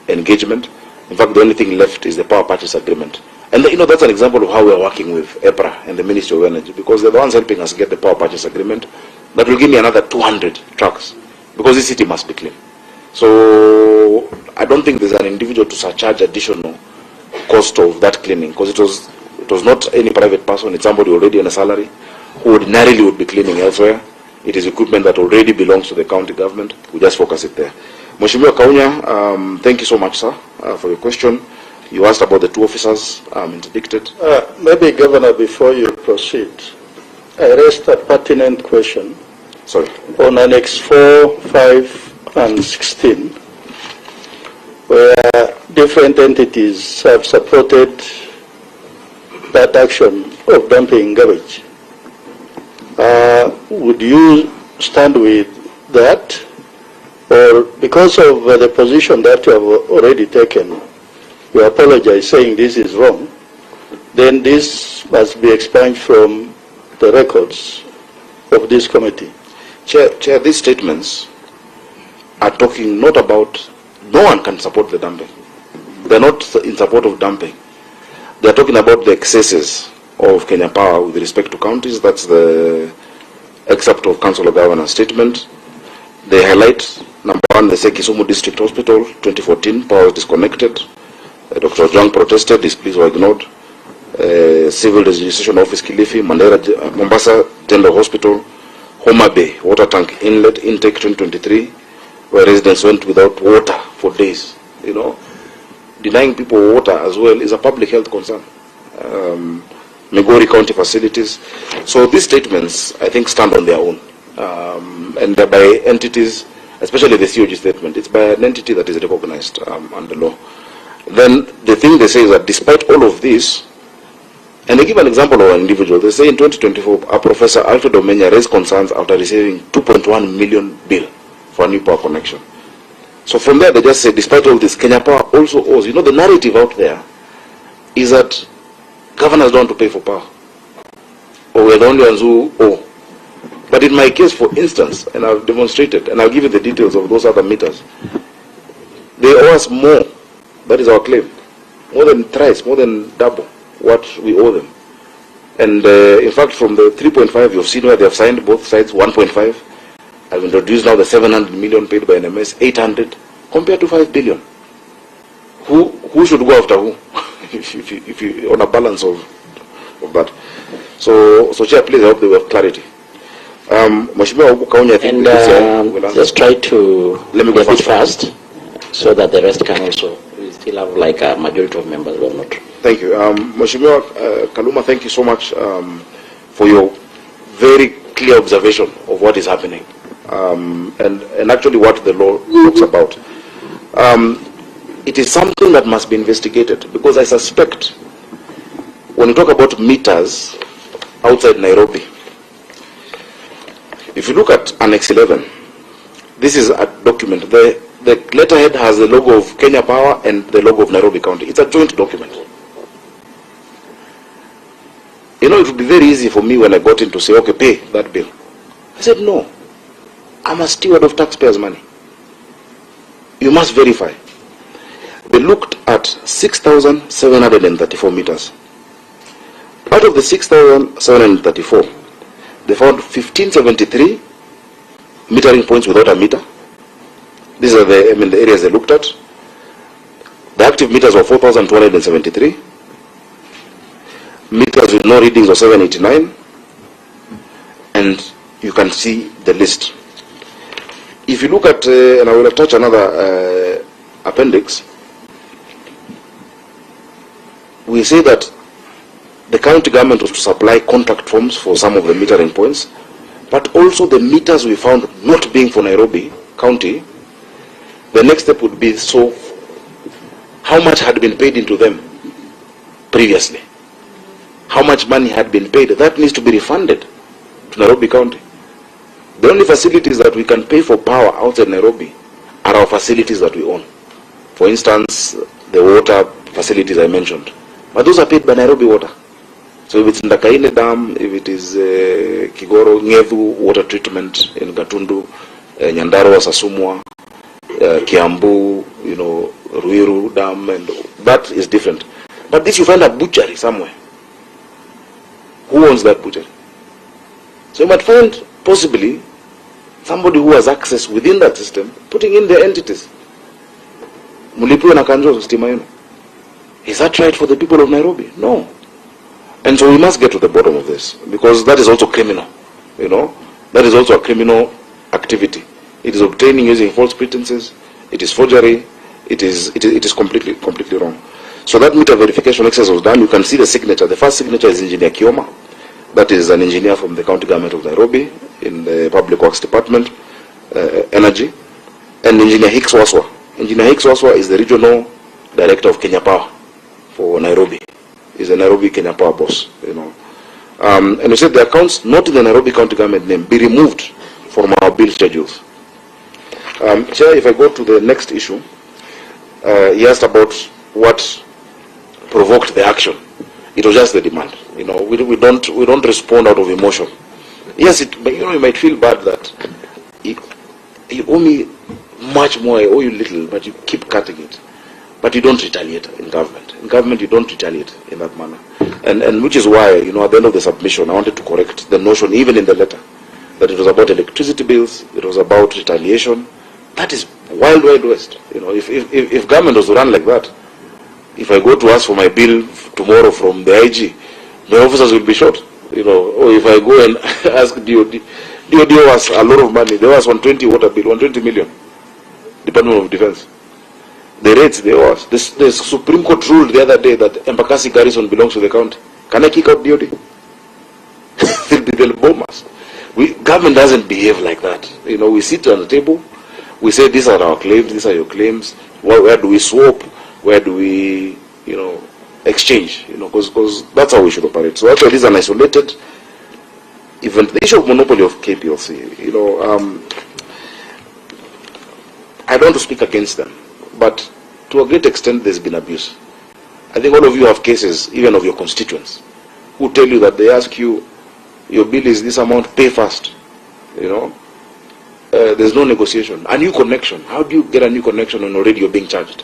engagement. In fact, the only thing left is the power purchase agreement. And that's an example of how we are working with EPRA and the Ministry of Energy, because they're the ones helping us get the power purchase agreement. That will give me another 200 trucks, because this city must be clean. So I don't think there's an individual to surcharge additional cost of that cleaning, because it was not any private person. It's somebody already on a salary who ordinarily would be cleaning elsewhere. It is equipment that already belongs to the county government. We just focus it there. Mheshimiwa Kaunya, thank you so much, sir, for your question. You asked about the two officers interdicted. Maybe, Governor, before you proceed, I raised a pertinent question. Sorry. On Annex 4, 5, and 16, where different entities have supported that action of dumping garbage. Would you stand with that? Or because of the position that you have already taken, you apologize saying this is wrong, then this must be expunged from the records of this committee? Chair, these statements are talking not about, no one can support the dumping. They're not in support of dumping. They're talking about the excesses of Kenya Power with respect to counties. That's the excerpt of Council of Governors statement. They highlight, number one, the Kisumu District Hospital, 2014, power was disconnected. Dr. Ojwang protested, his pleas were ignored. Civil Registration Office, Kilifi, Mombasa General Hospital, Homa Bay, water tank inlet, intake 2023, where residents went without water for days. Denying people water as well is a public health concern. Migori County facilities. So these statements, I think, stand on their own. And they're by entities, especially the COG statement, it's by an entity that is recognized under law. Then the thing they say is that despite all of this, and they give an example of an individual, they say in 2024, a Professor Alfred Omenya raised concerns after receiving 2.1 million bill for a new power connection. So from there, they just say, despite all this, Kenya Power also owes. The narrative out there is that governors don't want to pay for power. or we're the only ones who owe. But in my case, for instance, and I've demonstrated, and I'll give you the details of those other meters, they owe us more. That is our claim. More than thrice, more than double what we owe them. And in fact, from the 3.5 you've seen where they have signed both sides, 1.5, I've introduced now the 700 million paid by NMS, 800, compared to 5 billion. Who should go after who? if you on a balance of that. So Chair, please, I hope they will have clarity. Mheshimiwa Obu Kaunya, I think just try to let me go fast, so that the rest can also, we still have like a majority of members who are not. Thank you. Mheshimiwa Kaluma, thank you so much for your very clear observation of what is happening and actually what the law talks about. It is something that must be investigated, because I suspect when you talk about meters outside Nairobi, if you look at Annex 11, this is a document. The letterhead has the logo of Kenya Power and the logo of Nairobi County. It's a joint document. You know, it would be very easy for me when I got in to say, okay, pay that bill. I said, no, I'm a steward of taxpayers' money. You must verify. They looked at 6,734 meters. Out of the 6,734, they found 1,573 metering points without a meter. These are the areas they looked at. The active meters were 4,273. Meters with no readings were 789. And you can see the list. If you look at, and I will attach another appendix, we say that the county government was to supply contract forms for some of the metering points, but also the meters we found not being for Nairobi County. The next step would be, so how much had been paid into them previously? How much money had been paid? That needs to be refunded to Nairobi County. The only facilities that we can pay for power outside Nairobi are our facilities that we own. For instance, the water facilities I mentioned. But those are paid by Nairobi Water. So if it's Ndakaine Dam, if it is Kigoro, Ngevu water treatment in Gatundu, Nyandarua, Sasumwa, Kiambu, Ruiru Dam, and that is different. But this you find a butchery somewhere. Who owns that butchery? So you might find possibly somebody who has access within that system, putting in their entities. Mulipiwe na KANJA stima yenu. Is that right for the people of Nairobi? No. And so we must get to the bottom of this, because that is also criminal. That is also a criminal activity. It is obtaining using false pretenses. It is forgery. It is completely wrong. So that meter verification exercise was done. You can see the signature. The first signature is Engineer Kioma. That is an engineer from the county government of Nairobi in the Public Works Department, Energy, and Engineer Hicks Waswa. Engineer Hicks Waswa is the regional director of Kenya Power for Nairobi. He's a Nairobi Kenya Power boss. And we said the accounts not in the Nairobi County government name be removed from our bill schedules. Chair, if I go to the next issue, he asked about what provoked the action. It was just the demand. We don't respond out of emotion. Yes, but you might feel bad that you owe me much more, I owe you little, but you keep cutting it. But you don't retaliate in government. In government, you don't retaliate in that manner. And which is why, at the end of the submission, I wanted to correct the notion, even in the letter, that it was about electricity bills, it was about retaliation. That is wild, wild west. If government was to run like that, if I go to ask for my bill tomorrow from the IG, my officers will be shot. Or if I go and ask DOD owes us a lot of money. They owe us 120 water bill, 120 million. Department of Defense. The rates they owe us. The Supreme Court ruled the other day that Embakasi garrison belongs to the county. Can I kick out DOD? They'll bomb us. Government doesn't behave like that. We sit on the table. We say these are our claims. These are your claims. Where do we swap? Where do we, exchange? Because that's how we should operate. So actually, this is an isolated event. The issue of monopoly of KPLC. I don't want to speak against them, but to a great extent, there's been abuse. I think all of you have cases, even of your constituents, who tell you that they ask you, your bill is this amount, pay fast. You know, there's no negotiation. A new connection. How do you get a new connection when already you're being charged?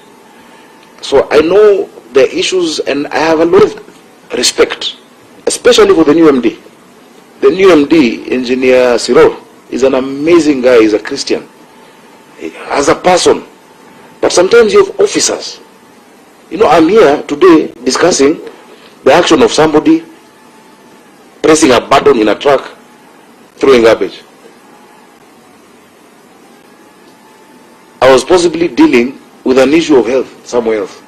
So I know the issues, and I have a lot of respect, especially for the new MD. The new MD, Engineer Siro, is an amazing guy. He's a Christian. As a person. But sometimes you have officers. You know, I'm here today discussing the action of somebody pressing a button in a truck, throwing garbage. I was possibly dealing with an issue of health somewhere else.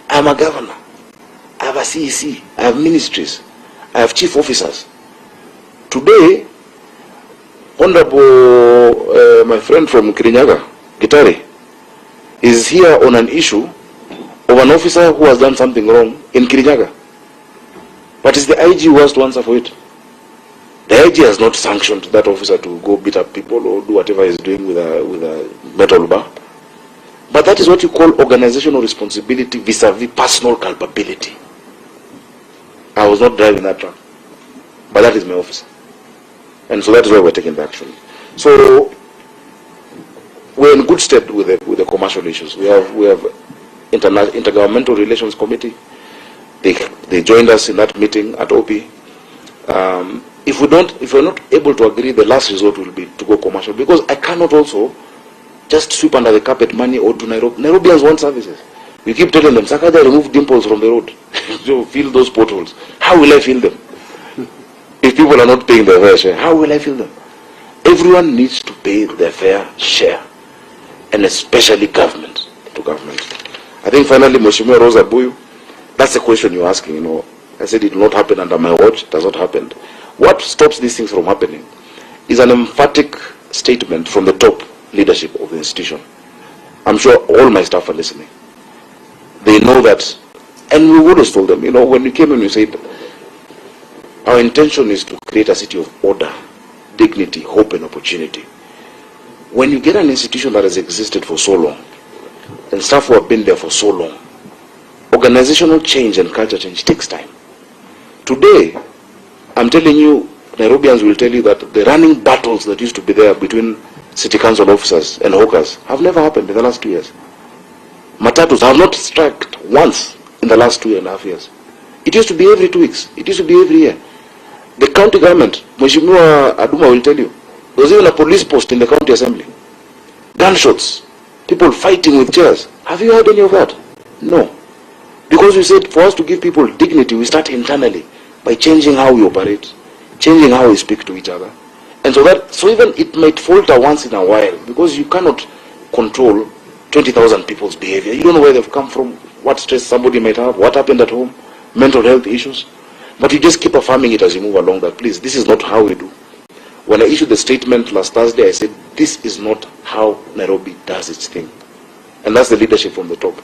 I'm a governor. I have a CEC. I have ministries. I have chief officers. Today, Honorable, my friend from Kirinyaga, Gitare, is here on an issue of an officer who has done something wrong in Kirinyaga. But it's the IG who has to answer for it. The IG has not sanctioned that officer to go beat up people or do whatever he's doing with a metal bar. But that is what you call organizational responsibility vis-a-vis personal culpability. I was not driving that truck, but that is my officer. And so that is why we're taking the action. So we're in good stead with the commercial issues. We have Intergovernmental Relations Committee. They joined us in that meeting at OP. If we're not able to agree, the last resort will be to go commercial, because I cannot also just sweep under the carpet money or do Nairobi. Nairobians want services. We keep telling them, SAKAJA, remove dimples from the road. So fill those potholes. How will I fill them? If people are not paying their fair share, how will I fill them? Everyone needs to pay their fair share, and especially government to government. I think finally, Mheshimiwa Rosa Buyu, that's the question you're asking. You know, I said it will not happen under my watch. It has not happened. What stops these things from happening is an emphatic statement from the top leadership of the institution. I'm sure all my staff are listening. They know that, and we always told them, you know, when we came in, we said, our intention is to create a city of order, dignity, hope, and opportunity. When you get an institution that has existed for so long, and staff who have been there for so long, organizational change and culture change takes time. Today, I'm telling you, Nairobians will tell you that the running battles that used to be there between city council officers and hawkers have never happened in the last 2 years. Matatus have not struck once in the last 2.5 years. It used to be every 2 weeks. It used to be every year. The county government, Mheshimiwa Aduma will tell you, there was even a police post in the county assembly. Gunshots, people fighting with chairs. Have you heard any of that? No. Because we said for us to give people dignity, we start internally by changing how we operate, changing how we speak to each other. And so even it might falter once in a while, because you cannot control 20,000 people's behavior. You don't know where they've come from, what stress somebody might have, what happened at home, mental health issues. But you just keep affirming it as you move along that, please, this is not how we do. When I issued the statement last Thursday, I said, this is not how Nairobi does its thing. And that's the leadership from the top.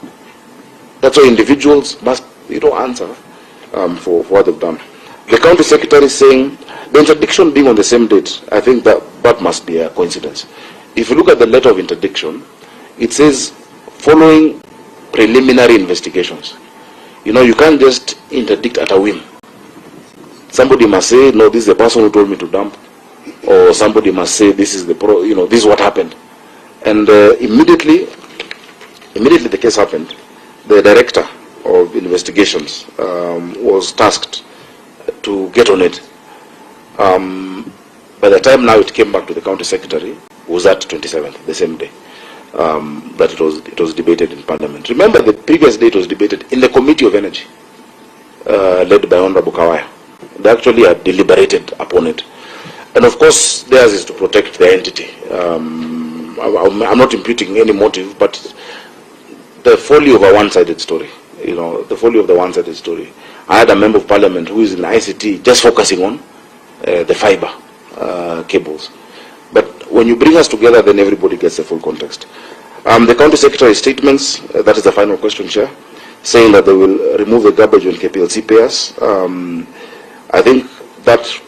That's why individuals must, answer for what they've done. The county secretary is saying, the interdiction being on the same date, I think that must be a coincidence. If you look at the letter of interdiction, it says, following preliminary investigations. You can't just interdict at a whim. Somebody must say, no, this is the person who told me to dump. Or somebody must say, this is this is what happened. And immediately the case happened, the director of investigations was tasked to get on it. By the time now it came back to the county secretary, was that 27th, the same day, that it was debated in Parliament. Remember, the previous day it was debated in the Committee of Energy, led by Honorable Kawaya. They actually had deliberated upon it. And of course, theirs is to protect the entity. I'm not imputing any motive, but the folly of a one-sided story, the folly of the one-sided story. I had a member of Parliament who is in ICT just focusing on the fiber cables. But when you bring us together, then everybody gets the full context. The county secretary's statements, that is the final question, Chair, saying that they will remove the garbage when KPLC payers. I think that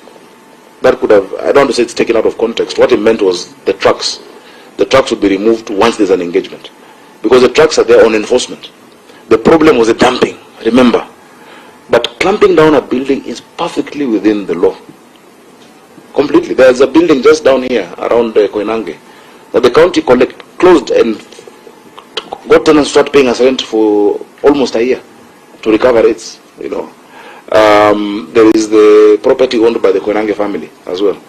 could have, I don't want to say it's taken out of context. What it meant was the trucks. The trucks would be removed once there's an engagement. Because the trucks are there on enforcement. The problem was the dumping, remember. But clamping down a building is perfectly within the law. completely. There's a building just down here around Koinange that the county closed and got tenants to start paying us rent for almost a year to recover it. You know, there is the property owned by the Koinange family as well,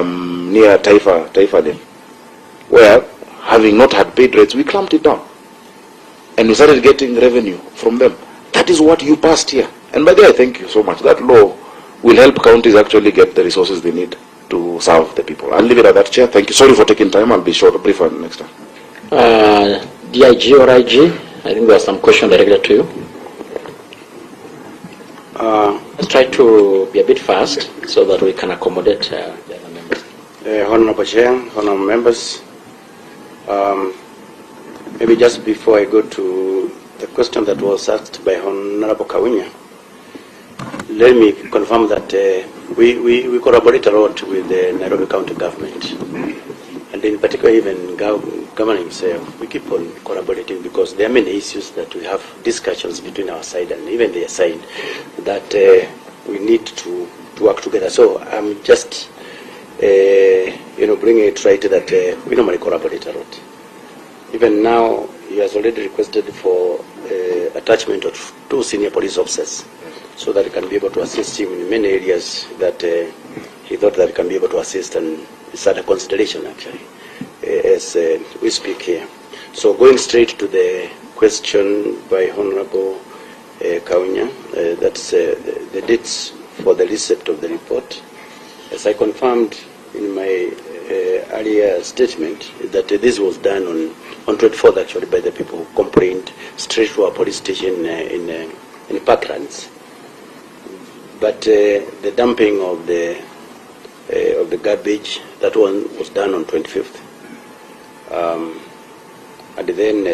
near Taifa Dam, where, having not had paid rates, we clamped it down, and we started getting revenue from them. That is what you passed here, and by the way, I thank you so much. That law will help counties actually get the resources they need to serve the people. I'll leave it at that, Chair. Thank you. Sorry for taking time. I'll be briefer next time. DIG or IG, I think there are some questions directed to you. Let's try to be a bit fast so that we can accommodate the other members. Honorable Chair, honorable members, maybe just before I go to the question that was asked by Honorable Kawunya, let me confirm that we collaborate a lot with the Nairobi County government, and in particular even governor himself. We keep on collaborating because there are many issues that we have discussions between our side and even their side that we need to work together. So I'm just bringing it right that we normally collaborate a lot. Even now, he has already requested for attachment of 2 senior police officers, so that he can be able to assist him in many areas that he thought that he can be able to assist, and it's under consideration actually as we speak here. So going straight to the question by Honorable Kawunya, that's the dates for the receipt of the report. As I confirmed in my earlier statement, that this was done on 24th actually by the people who complained straight to our police station in Parklands. But the dumping of the garbage, that one was done on 25th. And then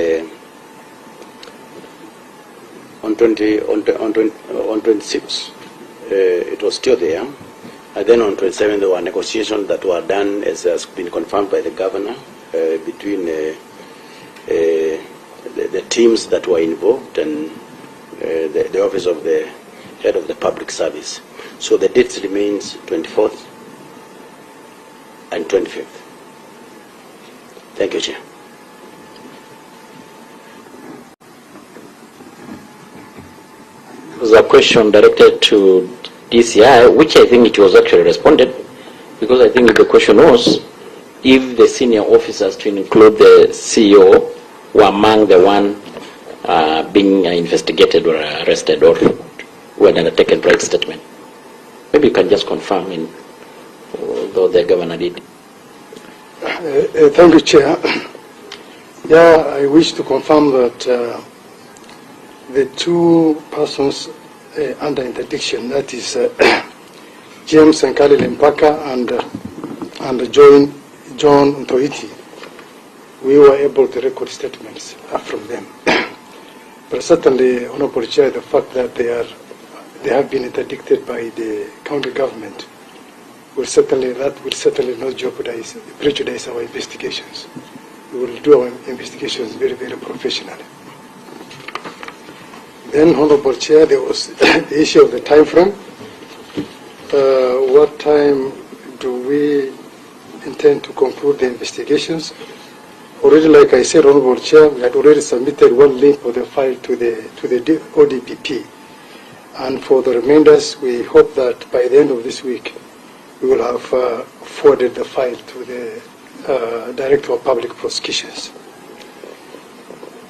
on 26th, it was still there. And then on 27th, there were negotiations that were done, as has been confirmed by the governor, between the teams that were involved and the office of the head of the public service. So the dates remains 24th and 25th. Thank you, Chair. There's a question directed to D.C.I, which I think it was actually responded, because I think the question was if the senior officers, to include the CEO, were among the one being investigated or arrested or who had undertaken right statement. Maybe you can just confirm, though the governor did. Thank you, Chair. Yeah, I wish to confirm that the 2 persons under interdiction, that is James Nkali Lempaka and John Ntoiti, we were able to record statements from them. But certainly, Honorable Chair, the fact that they have been interdicted by the county government will certainly not prejudice our investigations. We will do our investigations very, very professionally. Then, Honorable Chair, there was the issue of the time frame. What time do we intend to conclude the investigations? Already, like I said, Honorable Chair, we had already submitted 1 link of the file to the ODPP. And for the remainders, we hope that by the end of this week, we will have forwarded the file to the Director of Public Prosecutions.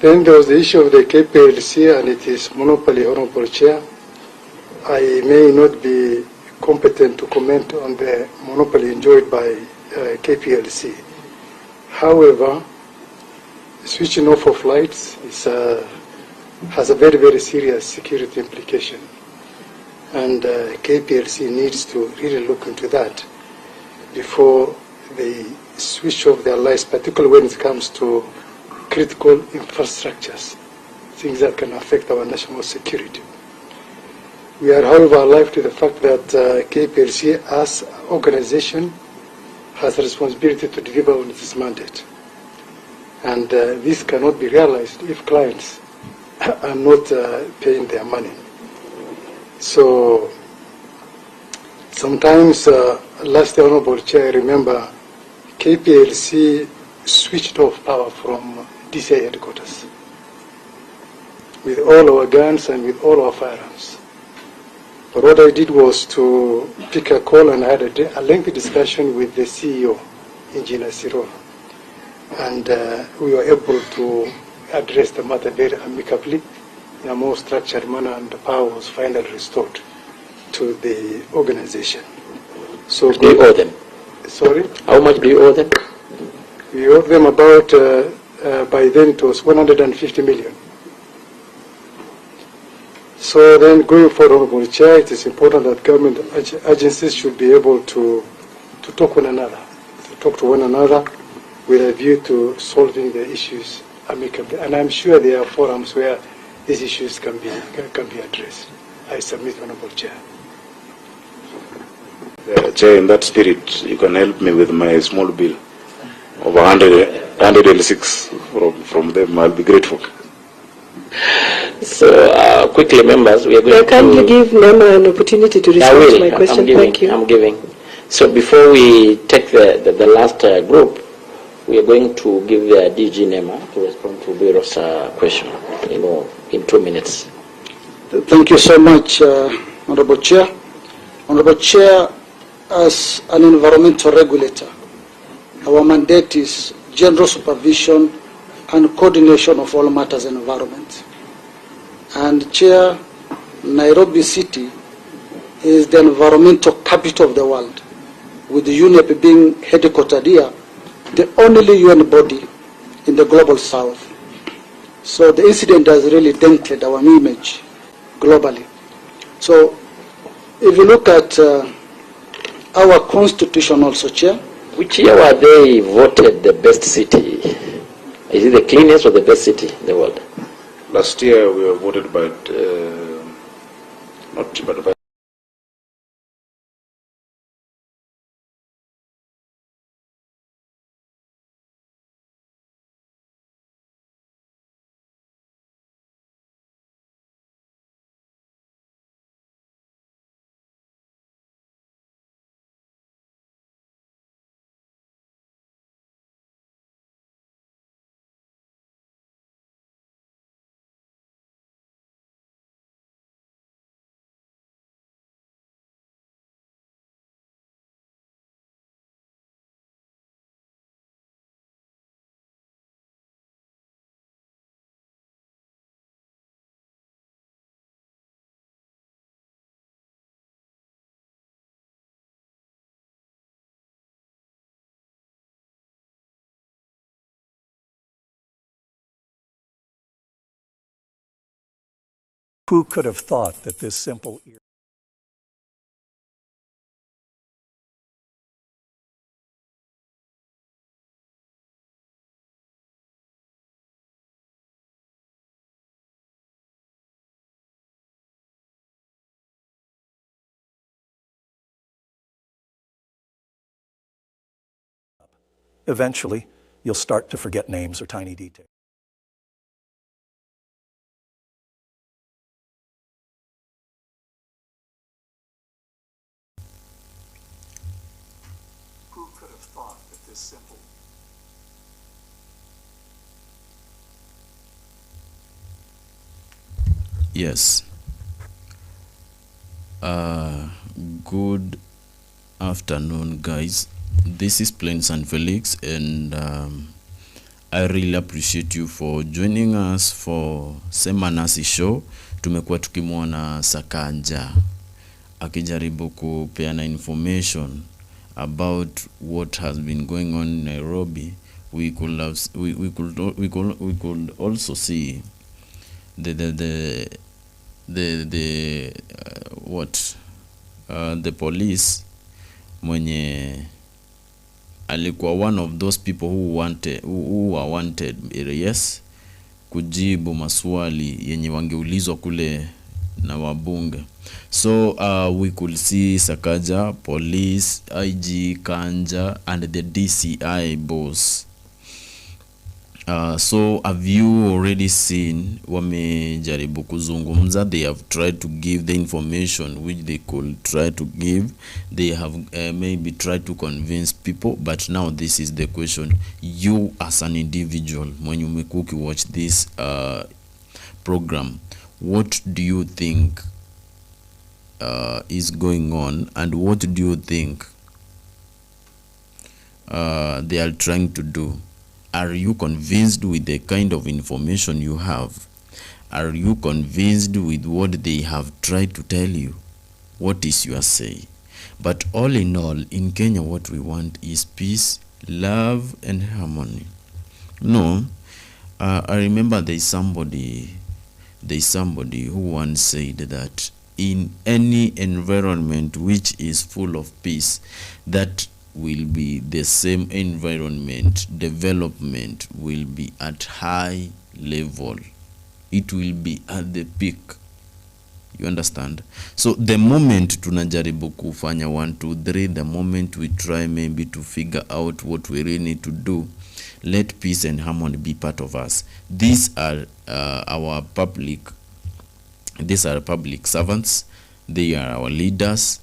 Then there was the issue of the KPLC and its monopoly, Honorable Chair. I may not be competent to comment on the monopoly enjoyed by KPLC. However, switching off of lights has a very, very serious security implication. And KPLC needs to really look into that before they switch off their lights, particularly when it comes to critical infrastructures, things that can affect our national security. We are, however, alive to the fact that KPLC as an organization has a responsibility to deliver on its mandate. And this cannot be realized if clients are not paying their money. So Sometimes, last year, Honorable Chair, I remember KPLC switched off power from D.C.I headquarters with all our guns and with all our firearms. But what I did was to pick a call, and I had a lengthy discussion with the CEO, Engineer Siro, and we were able to address the matter very amicably in a more structured manner, and the power was finally restored to the organization. So do you owe them? Sorry? How much do you owe them? We owe them about, by then it was 150 million. So then going forward, Honorable Chair, it is important that government agencies should be able to talk to one another with a view to solving the issues amicably. And I'm sure there are forums where these issues can be addressed. I submit, Honorable Chair. Chair, in that spirit, you can help me with my small bill of 106 from them. I'll be grateful. So, quickly, members, we are going Can you give Nema an opportunity to respond to my question? Thank you. I'm giving. So, before we take the last group, we are going to give the DG Nema to respond to Bureau's question, in 2 minutes. Thank you so much, Honorable Chair. Honorable Chair, as an environmental regulator, our mandate is general supervision and coordination of all matters in environment. And Chair, Nairobi City is the environmental capital of the world, with the UNEP being headquartered here, the only UN body in the global south. So the incident has really dented our image globally. So if you look at our constitution also, Chair. Which year were they voted the best city? Is it the cleanest or the best city in the world? Last year we were voted by, not by Who could have thought that this simple eventually you'll start to forget names or tiny details. Who could have thought that this simple Yes. Good afternoon, guys. This is Plains and Felix, and I really appreciate you for joining us for Semanasi show. Tumekuwa tukimwona SAKAJA akijaribu kupeana information about what has been going on in Nairobi. We could also see the police mwenye alikuwa one of those people who were wanted, yes, kujibu maswali yenye wangeulizwa kule na wabunge. So we could see SAKAJA, police, IG, KANJA, and the D.C.I boss So have you already seen wamejaribu kuzungumza? They have tried to give the information which they could try to give. They have maybe tried to convince people, but now this is the question. You as an individual, when you watch this program, what do you think is going on, and what do you think they are trying to do? Are you convinced with the kind of information you have? Are you convinced with what they have tried to tell you? What is your say? But all in all, in Kenya, what we want is peace, love, and harmony. No, I remember there's somebody who once said that in any environment which is full of peace, that will be the same environment, development will be at high level. It will be at the peak. You understand? So the moment tunajaribu kufanya 1, 2, 3, the moment we try maybe to figure out what we really need to do, let peace and harmony be part of us. These are our public servants. They are our leaders.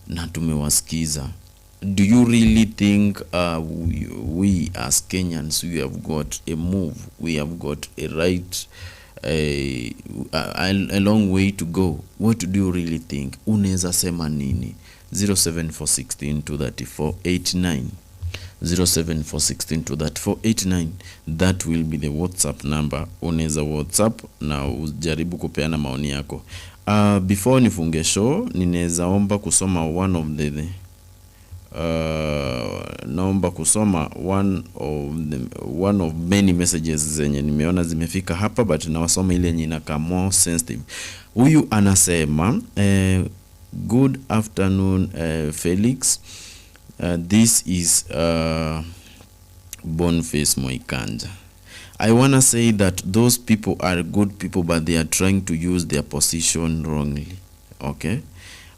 Na tumewasikiza. Do you really think we as Kenyans, we have got a move, we have got a right, a long way to go? What do you really think? Unaweza sema nini? 07416234889 07416234889. That will be the WhatsApp number. Unaweza WhatsApp na ujaribu kupeana maoni yako. Before nifunge show, ninaweza omba kusoma naomba kusoma one of many messages zenye nimeona zimefika hapa, but nawasoma ile yenye inakaa more sensitive. Huyu anasema good afternoon Felix, this is Boniface Moikanja. I wanna say that those people are good people, but they are trying to use their position wrongly. Okay.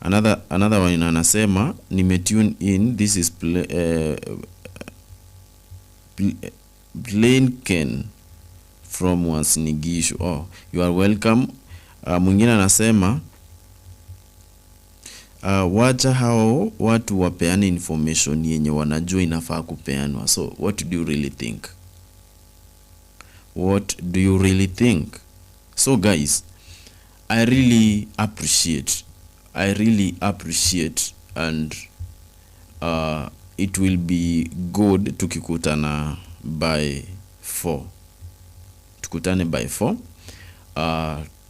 Another one anasema nimetune in, this is Plain Ken from Wasnigishu. Oh, you are welcome. Mwingine anasema wacha hao watu wapeane information yenye wanajua inafaa kupeanwa. So what do you really think? What do you really think? So guys, I really appreciate and it will be good tukikutana by 4. Tukutane by 4.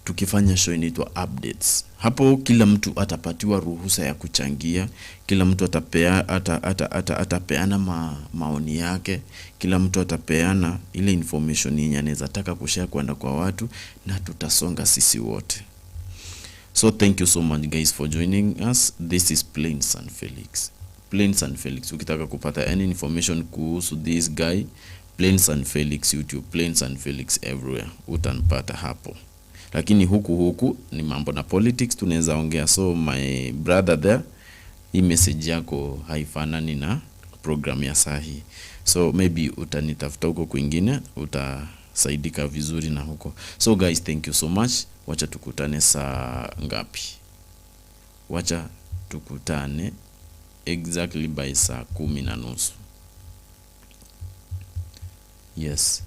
Tukifanya show inaitwa updates. Hapo kila mtu atapatiwa ruhusa ya kuchangia, kila mtu atapeana maoni yake, kila mtu atapeana ile information yenye anaweza taka kushare kwenda kwa watu, na tutasonga sisi wote. So thank you so much guys for joining us. This is Plain San Felix. Plain San Felix. Ukitaka kupata any information kuhusu this guy, Plain San Felix YouTube, Plain San Felix everywhere, utanipata hapo. Lakini huku ni mambo na politics tunaweza ongea. So my brother there, hii message yako haifanani na program ya sahi. So maybe utanitafuta huko kwingine, utasaidika vizuri na huko. So guys, thank you so much. Wacha tukutane saa ngapi? Wacha tukutane exactly by saa 10:30. Yes.